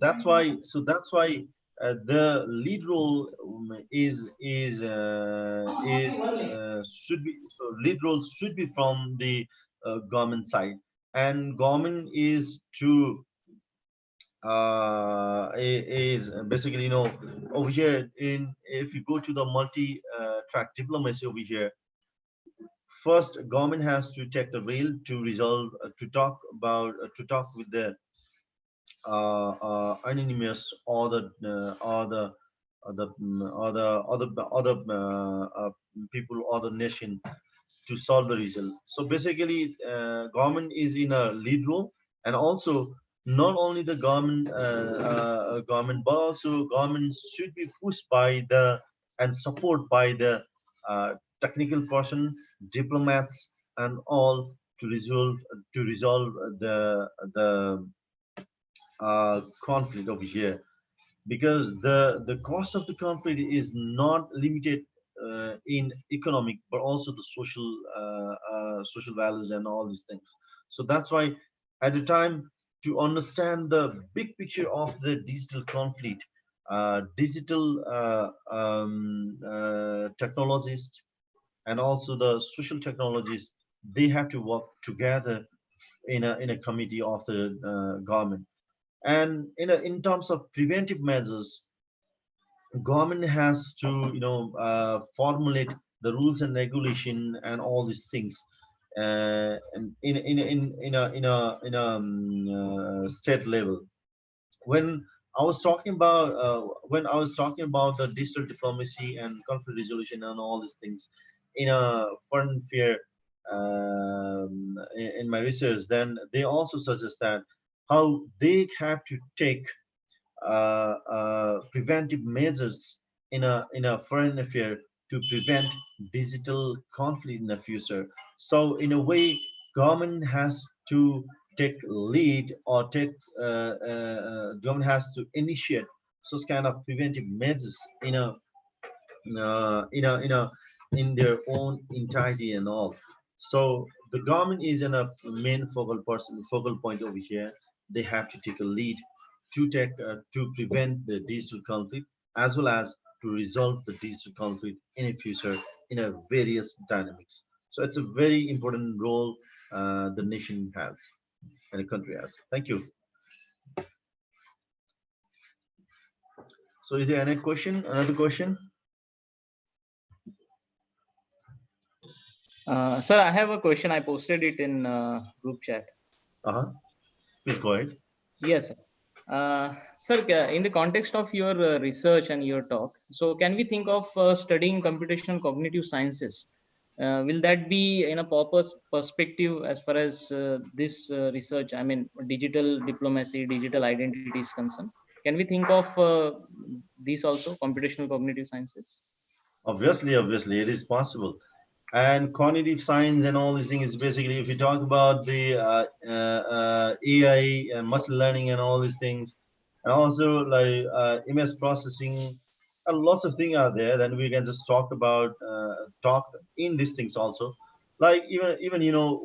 the lead role should be lead role should be from the government side, and government is to is basically, over here, in if you go to the multi track diplomacy over here. First, government has to take the rail to resolve to talk with the anonymous or the other people or the nation to solve the result. So basically, government is in a lead role, and also not only the government, but also government should be pushed by the and support by the uh, technical person, diplomats, and all to resolve the conflict over here, because the cost of the conflict is not limited in economic, but also the social values and all these things. So that's why, at the time, to understand the big picture of the digital conflict, digital technologists and also the social technologists, they have to work together in a committee of the government. And in terms of preventive measures, government has to formulate the rules and regulation and all these things, and in a state level. When I was talking about the digital diplomacy and conflict resolution and all these things in a foreign affair, in my research, then they also suggest that how they have to take preventive measures in a foreign affair to prevent digital conflict in the future. So in a way, government has to take lead or government has to initiate such kind of preventive measures in their own entirety and all. So the government is in a main focal point over here. They have to take a lead to prevent the digital conflict, as well as to resolve the digital conflict in a future in a various dynamics. So it's a very important role the nation has and the country has. Thank you. So is there any question? Another question? Sir, I have a question. I posted it in group chat. Uh-huh. Please go ahead. Yes, sir. Sir, in the context of your research and your talk, so can we think of studying computational cognitive sciences? Will that be in a purpose perspective as far as this research, I mean, digital diplomacy, digital identity is concerned? Can we think of these also, computational cognitive sciences? Obviously, it is possible. And cognitive science and all these things is basically, if you talk about the AI and machine learning and all these things, and also like image processing, lots of things are there. Then we can just talk in these things also. Like even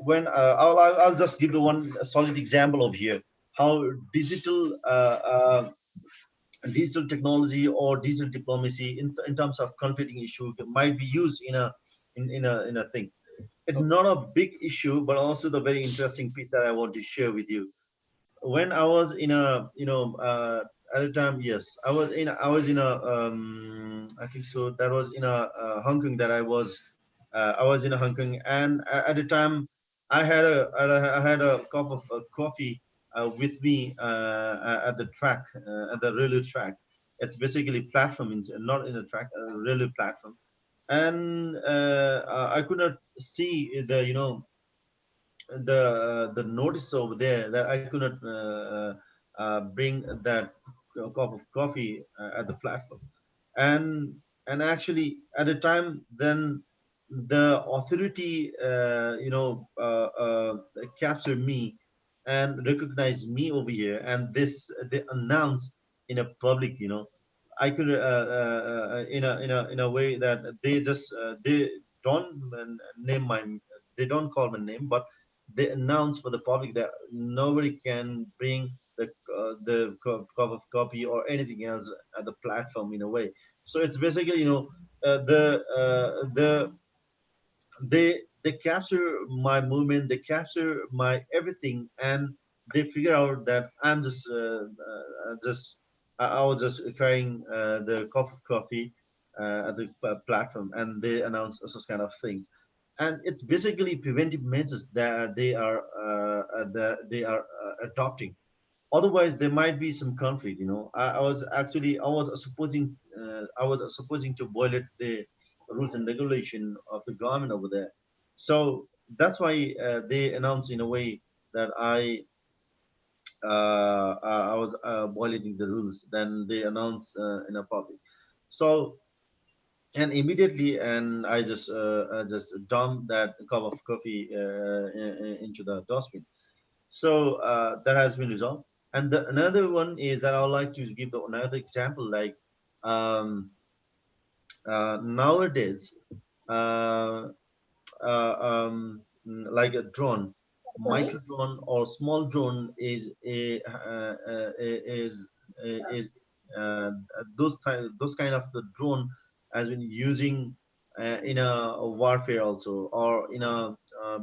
when I'll just give the one solid example of here how digital technology or digital diplomacy in terms of conflicting issue might be used in a thing. It's Okay. not a big issue, but also the very interesting piece that I want to share with you. When I was in a at the time, yes, I was in a I think so that was in a Hong Kong that I was in a Hong Kong, and at the time I had a cup of coffee with me at the track, at the railway track. It's basically platform, not in a track, a railway platform. And I could not see the the notice over there that I could not bring that cup of coffee at the platform, and actually at the time then the authority captured me and recognized me over here, and this they announced in a public, I could in a way that they just they don't name my they don't call my name, but they announce for the public that nobody can bring cup of coffee or anything else at the platform in a way. So it's basically, they capture my movement, they capture my everything, and they figure out that I'm just I was just carrying the cup of coffee at the platform, and they announce such kind of thing. And it's basically preventive measures that they are adopting. Otherwise there might be some conflict. I was supposing to violate the rules and regulation of the government over there. So that's why they announced in a way that I was violating the rules. Then they announced in a public. So, and immediately, and I just dumped that cup of coffee into the dustbin. So that has been resolved. And another one is that I would like to give another example, like um, nowadays, uh, like a drone, micro drone or small drone is those kind of the drone has been using in a warfare also, or in a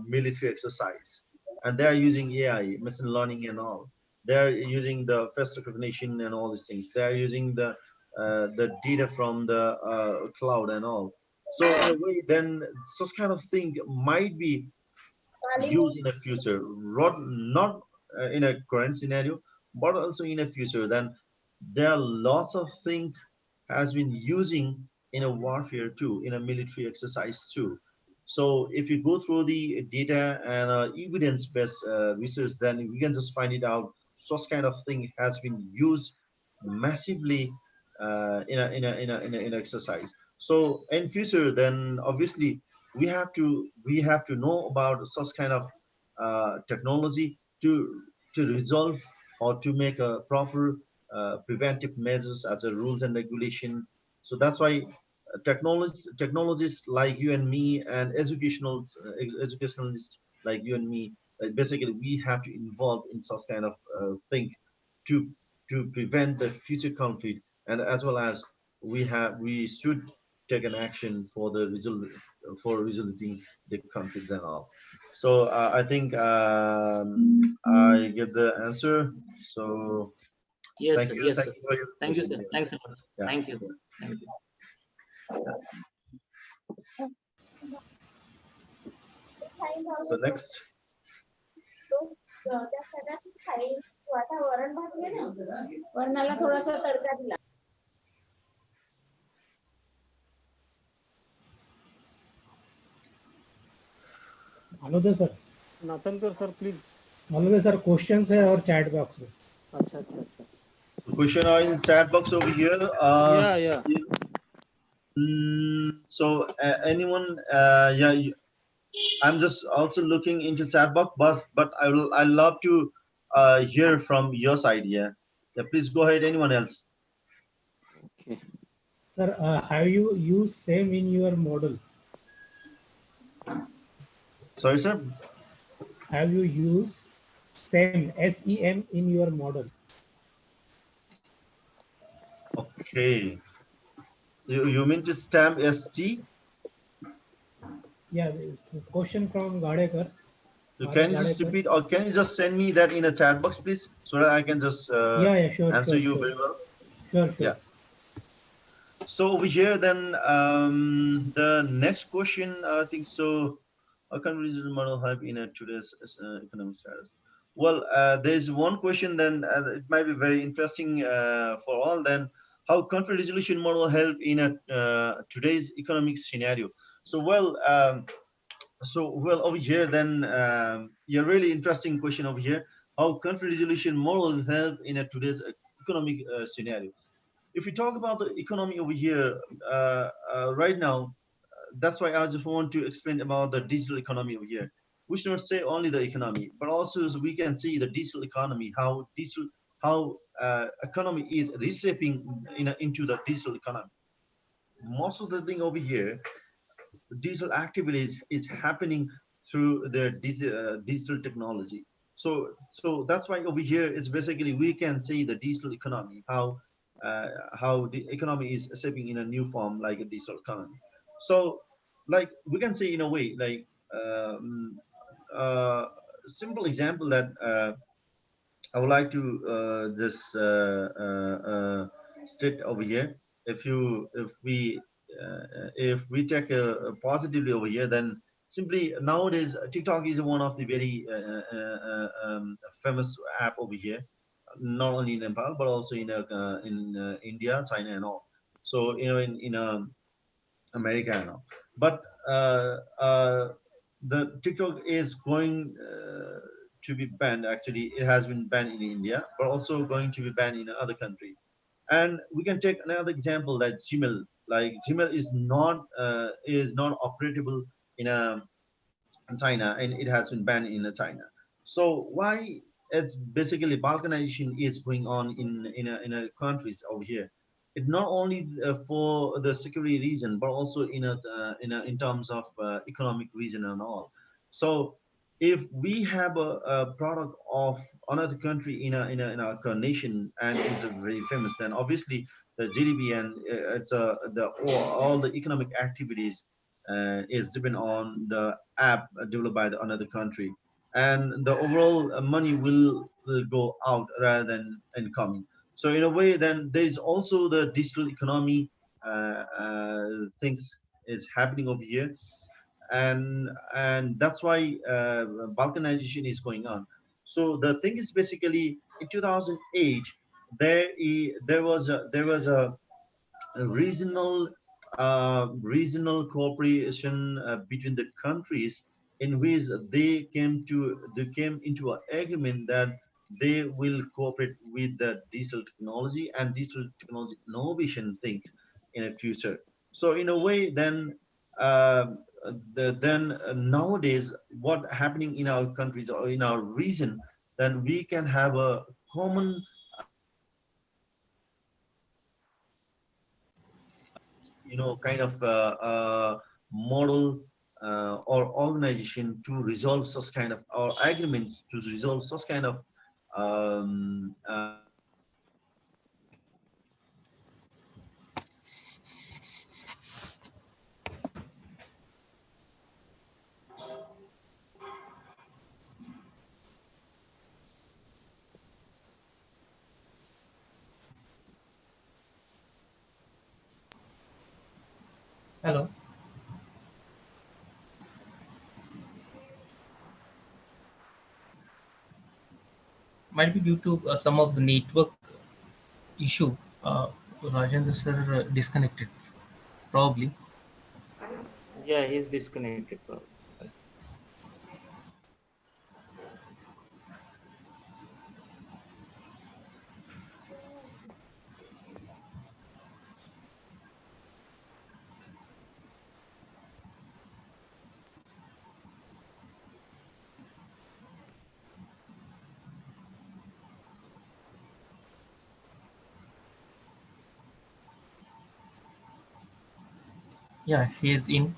military exercise, and they are using AI, machine learning and all. They are using the face recognition and all these things. They are using the data from the cloud and all. So in a way, then such kind of thing might be used in the future, not in a current scenario, but also in a future. Then there are lots of things has been using in a warfare too, in a military exercise too. So if you go through the data and evidence-based research, then we can just find it out. Such kind of thing has been used massively in a exercise. So in future, then obviously we have to know about such kind of technology to resolve or to make a proper preventive measures as a rules and regulation. So that's why technologists like you and me, and educationalists like you and me, basically we have to involve in such kind of thing to prevent the future conflict, and as well as we should take an action for the for resoluting the conflicts and all. So I think I get the answer. So Yes, thank sir. you. Yes, Thank sir. you for your Thank you, question. sir. Thanks a lot. Yeah. Thank you. Thank you. So next, वरणाला थोडासा तडका दिला. Another sir. Nathankar sir, please. Another sir, questions है और chat box में. अच्छा अच्छा अच्छा. the question are in chat box over here. Yeah. So anyone, yeah, I'm just also looking into chat box, but I love to hear from your side. Yeah, yeah. Please go ahead. Anyone else? Okay. Sir, have you used same in your model? Sorry, sir. Have you used SEM in your model? Okay. You mean to stamp ST? Yeah, it's a question from Gadekar. So can you just repeat, or can you just send me that in a chat box, please, so that I can just Sure, answer you very well? Sure. Yeah. So over here, then the next question, I think so. How can regional model help in today's economic status? Well, there's one question. Then it might be very interesting for all. Then, how conflict resolution model help in today's economic scenario? So well, over here, then Yeah, really interesting question over here. How conflict resolution model help in a today's economic scenario? If we talk about the economy over here, right now, that's why I just want to explain about the digital economy over here. We should not say only the economy, but also so we can see the digital economy, how economy is reshaping into the digital economy. Most of the thing over here, digital activities is happening through the digital technology. So that's why over here it's basically we can see the digital economy, how the economy is shaping in a new form like a digital economy. So like we can say in a way like simple example that I would like to just state over here. If we take a positively over here, then simply nowadays TikTok is one of the very famous app over here, not only in Nepal but also in India, China, and all. So in America and all. But the TikTok is going to be banned. Actually, it has been banned in India, but also going to be banned in other countries. And we can take another example that Gmail. Like Gmail is not operatable in a in China, and it has been banned in China. So why it's basically balkanization is going on in a countries over here. It's not only for the security reason, but also in terms of economic reason and all. So if we have a product of another country in our nation and it's very famous, then obviously the GDP and all the economic activities is depend on the app developed by another country, and the overall money will go out rather than incoming. So in a way, then there is also the digital economy things is happening over here, and that's why balkanization is going on. So the thing is basically in 2008 there was a regional cooperation between the countries in which they came into an agreement that they will cooperate with the digital technology and digital technology innovation thing in the future. So in a way, then nowadays what happening in our countries or in our region, then we can have a common kind of model or organization to resolve such kind of or agreements to resolve such kind of um, uh, Hello. Might be due to some of the network issue. Rajendra sir disconnected, probably. Yeah, he's disconnected, probably. Yeah, he is in.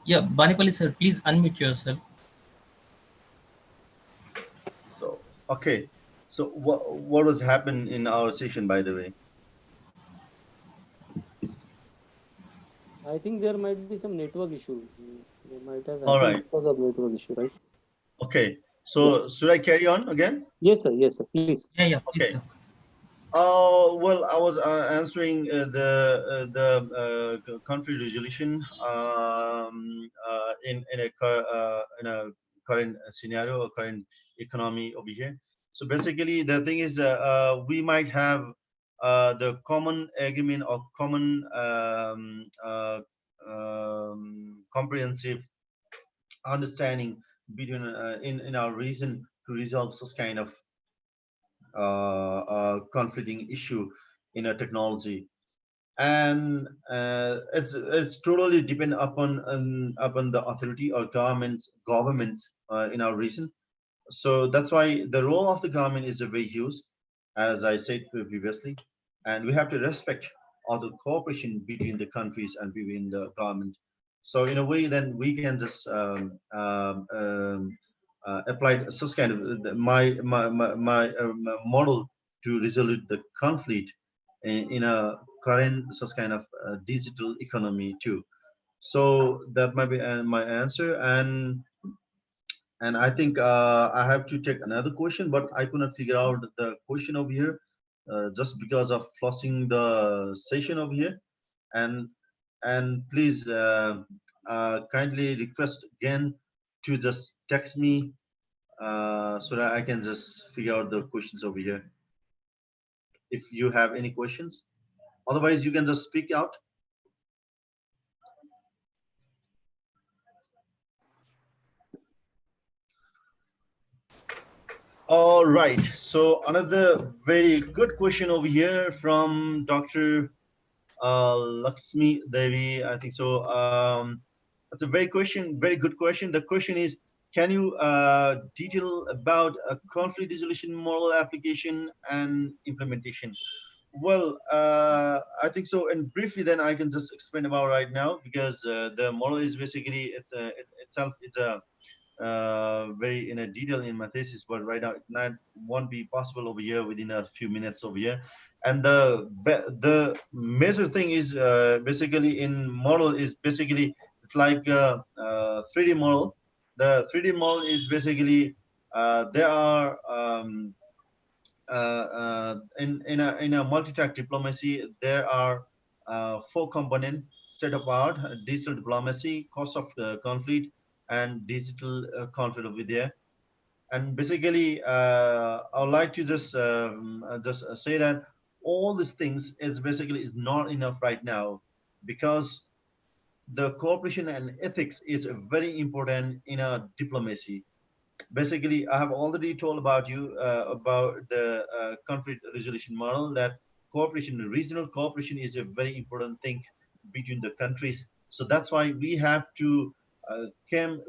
Yeah, Banepali sir, please unmute yourself. so okay. So what was happened in our session, by the way? I think there might be some network issue. They might have All happened right. because of network issue, right? Okay. So should I carry on again? Yes, sir. Yes, sir. Please. Yeah, yeah, please, Okay. sir. Well, I was answering the country resolution in a current scenario or current economy over here. So basically, the thing is, we might have the common agreement or common comprehensive understanding between in our region to resolve such kind of conflicting issue in a technology, and it's totally depend upon the authority or governments in our region. So that's why the role of the government is very huge, as I said previously, and we have to respect all the cooperation between the countries and between the government. So in a way, then we can just apply such kind of my model to resolve the conflict in a current such kind of digital economy too. So that might be my answer, and I think I have to take another question, but I could not figure out the question over here just because of flushing the session over here. And please kindly request again to just text me so that I can just figure out the questions over here. If you have any questions, otherwise you can just speak out. All right. So another very good question over here from Dr. Lakshmi Devi, I think so. That's a very good question. The question is, can you detail about a conflict resolution model application and implementation? Well, I think so. And briefly, then I can just explain about right now, because the model is basically itself it's a very in a detail in my thesis, but right now it not won't be possible over here within a few minutes over here. And the major thing is basically in model is basically it's like a, 3D model. The 3D model is basically there are in a multi-track diplomacy there are four component: state of art, digital diplomacy, cost of conflict, and digital conflict over there. And basically I would like to just say that all these things is basically is not enough right now, because the cooperation and ethics is very important in a diplomacy. Basically, I have already told about you about the conflict resolution model, that cooperation, regional cooperation is a very important thing between the countries. So that's why we have to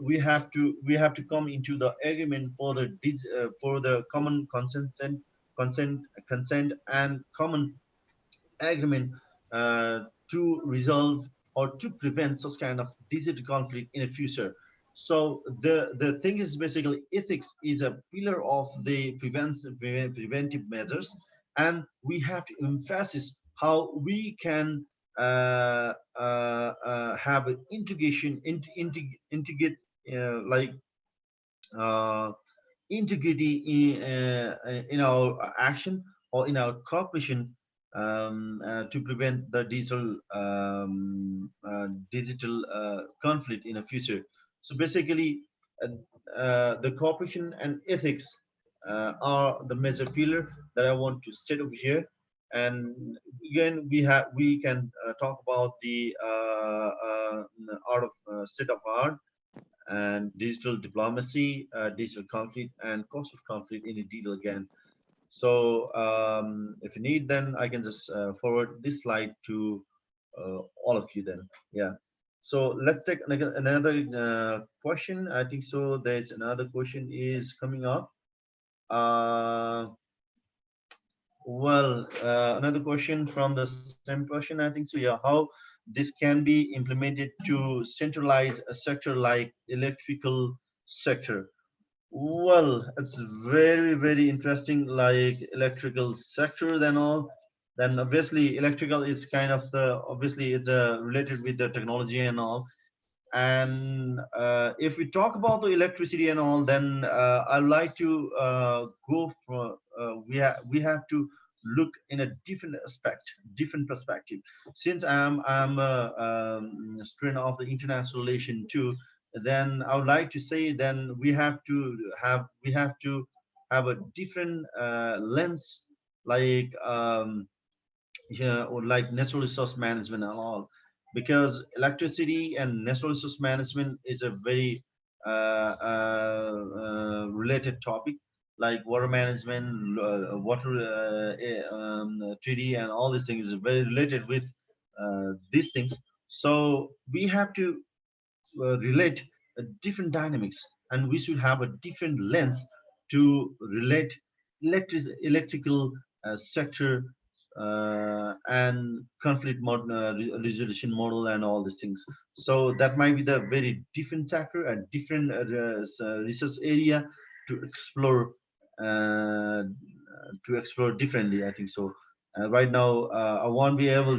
we have to come into the agreement for the common consent and common agreement to resolve or to prevent such kind of digital conflict in the future. So the thing is basically ethics is a pillar of the preventive measures, and we have to emphasize how we can have an integration, integrate like uh, integrity in our action or in our cooperation to prevent the digital conflict in the future. So basically, the cooperation and ethics are the major pillar that I want to state over here. And again, we can talk about the art of state of art and digital diplomacy, digital conflict, and cost of conflict in detail again. So if you need, then I can just forward this slide to all of you then. Yeah. So let's take another question. I think so. There's another question is coming up. Well, another question from the same person, I think so. Yeah, how this can be implemented to centralize a sector like electrical sector. Well, it's very interesting, like electrical sector then all. Then obviously electrical is kind of the obviously it's related with the technology and all. And if we talk about the electricity and all, then I'd like to go for we have to look in a different aspect, different perspective. Since I'm a student of the international relation too, then I would like to say then we have to have a different lens, like yeah, or like natural resource management and all, because electricity and natural resource management is a very related topic, like water management, water 3D and all these things is very related with these things. So we have to relate different dynamics, and we should have a different lens to relate electrical sector and conflict resolution model and all these things. So that might be the very different sector and different research area to explore, uh, differently, I think so. Right now I won't be able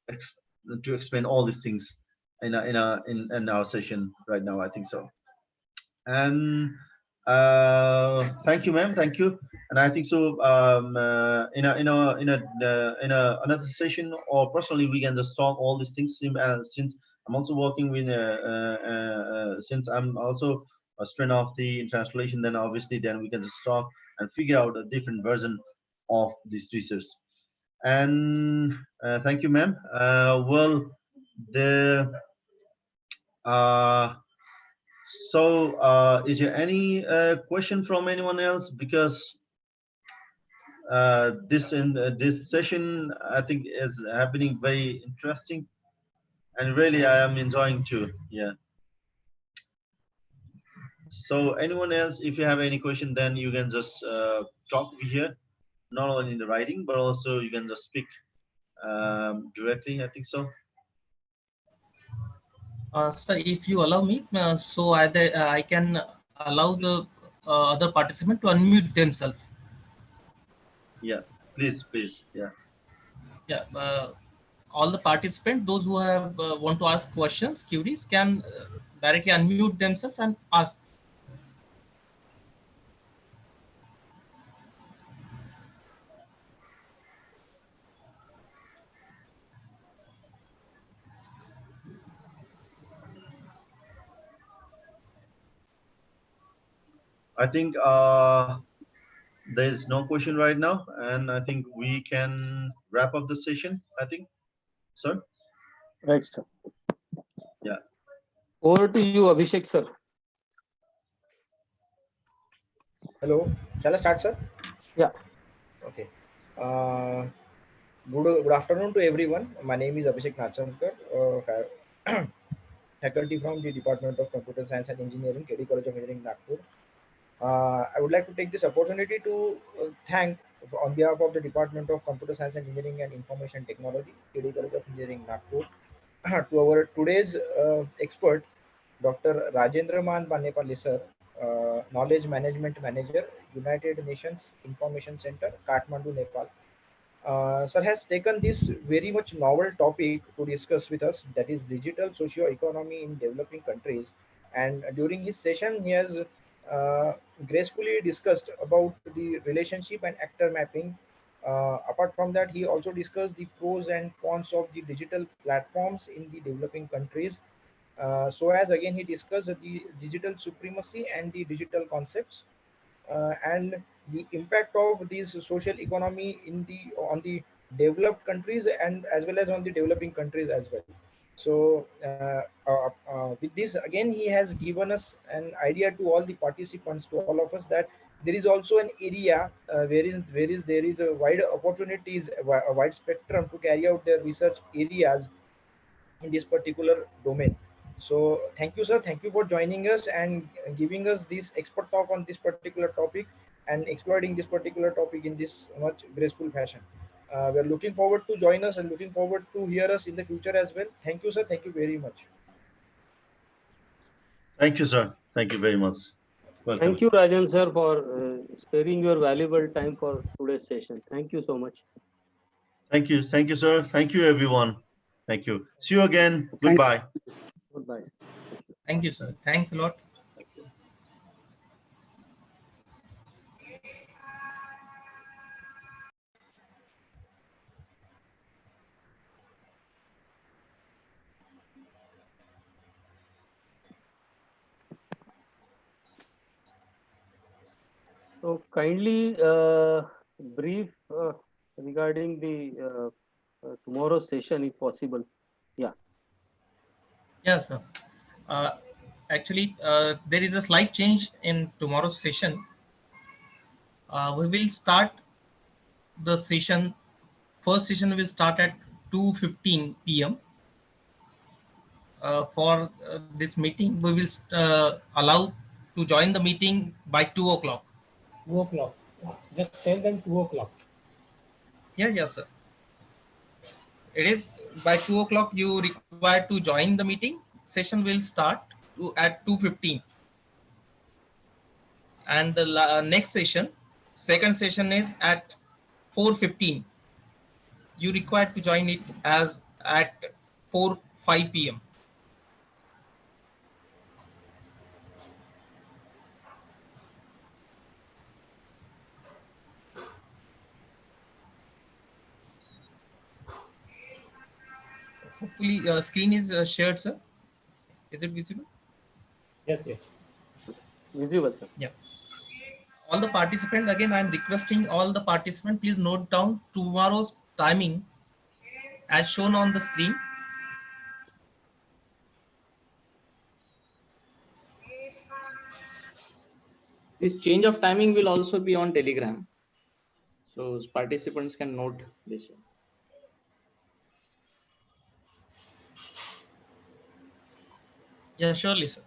ex- to explain all these things in our session right now, I think so. And thank you, ma'am, thank you. And I think so another session, or personally we can just talk all these things, since I'm also working with since I'm also a student of the international relation, then obviously then we can just talk and figure out a different version of this research. And thank you, ma'am. Well, the uh, is there any question from anyone else? Because this session, I think, is happening very interesting, and really I am enjoying too. Yeah. So anyone else, if you have any question, then you can just talk here, not only in the writing, but also you can just speak directly, I think so. Sir, if you allow me, so I can allow the other participant to unmute themselves. Yeah, please, please. Yeah. Yeah, all the participants, those who have want to ask questions, queries, can directly unmute themselves and ask. I think there is no question right now, and I think we can wrap up the session, I think. Sir? Right, sir. Yeah. Over to you, Abhishek, sir. Hello, shall I start, sir? Yeah. Okay. Good afternoon to everyone. My name is Abhishek Nachankar, faculty from the Department of Computer Science and Engineering, KD College of Engineering, Nagpur. I would like to take this opportunity to thank, on behalf of the Department of Computer Science and Engineering and Information Technology, KD College of Engineering, Nagpur, to our today's expert, Dr. Rajendra Banepali, sir, Knowledge Management Manager, United Nations Information Center, Kathmandu, Nepal. Sir has taken this very much novel topic to discuss with us, that is digital socio-economy in developing countries. And during his session, he has gracefully discussed about the relationship and actor mapping. Apart from that, he also discussed the pros and cons of the digital platforms in the developing countries. So as again, he discussed the digital supremacy and the digital concepts, and the impact of these social economy in the on the developed countries and as well as on the developing countries as well. So with this again, he has given us an idea to all the participants, to all of us, that there is also an area where is there is a wide opportunities, a wide spectrum to carry out their research areas in this particular domain. So thank you, sir. Thank you for joining us and giving us this expert talk on this particular topic and exploiting this particular topic in this much graceful fashion. We're looking forward to join us and looking forward to hear us in the future as well. Thank you, sir. Thank you very much. Thank you, sir. Thank you very much. Welcome. Thank you, Rajan, sir, for sparing your valuable time for today's session. Thank you so much. Thank you. Thank you, sir. Thank you, everyone. Thank you. See you again. Goodbye. Goodbye. Thank you, sir. Thanks a lot. So kindly brief regarding the tomorrow's session if possible. Yeah. Yes, sir. Uh, Actually, there is a slight change in tomorrow's session. We will start the session. First session will start at 2:15 p.m. For this meeting, we will allow to join the meeting by 2 o'clock. 2 o'clock. Just tell them 2 o'clock. Yeah, yes, sir. It is by 2 o'clock. You require to join the meeting. Session will start at 2:15, and the next session, second session is at 4:15. You require to join it as at 4:05 p.m. Hopefully, screen is shared, sir. Is it visible? Yes, yes. Visible, sir. Yeah. All the participants, again, I am requesting all the participants, please note down tomorrow's timing as shown on the screen. This change of timing will also be on Telegram, so participants can note this one. Yeah, surely, sir.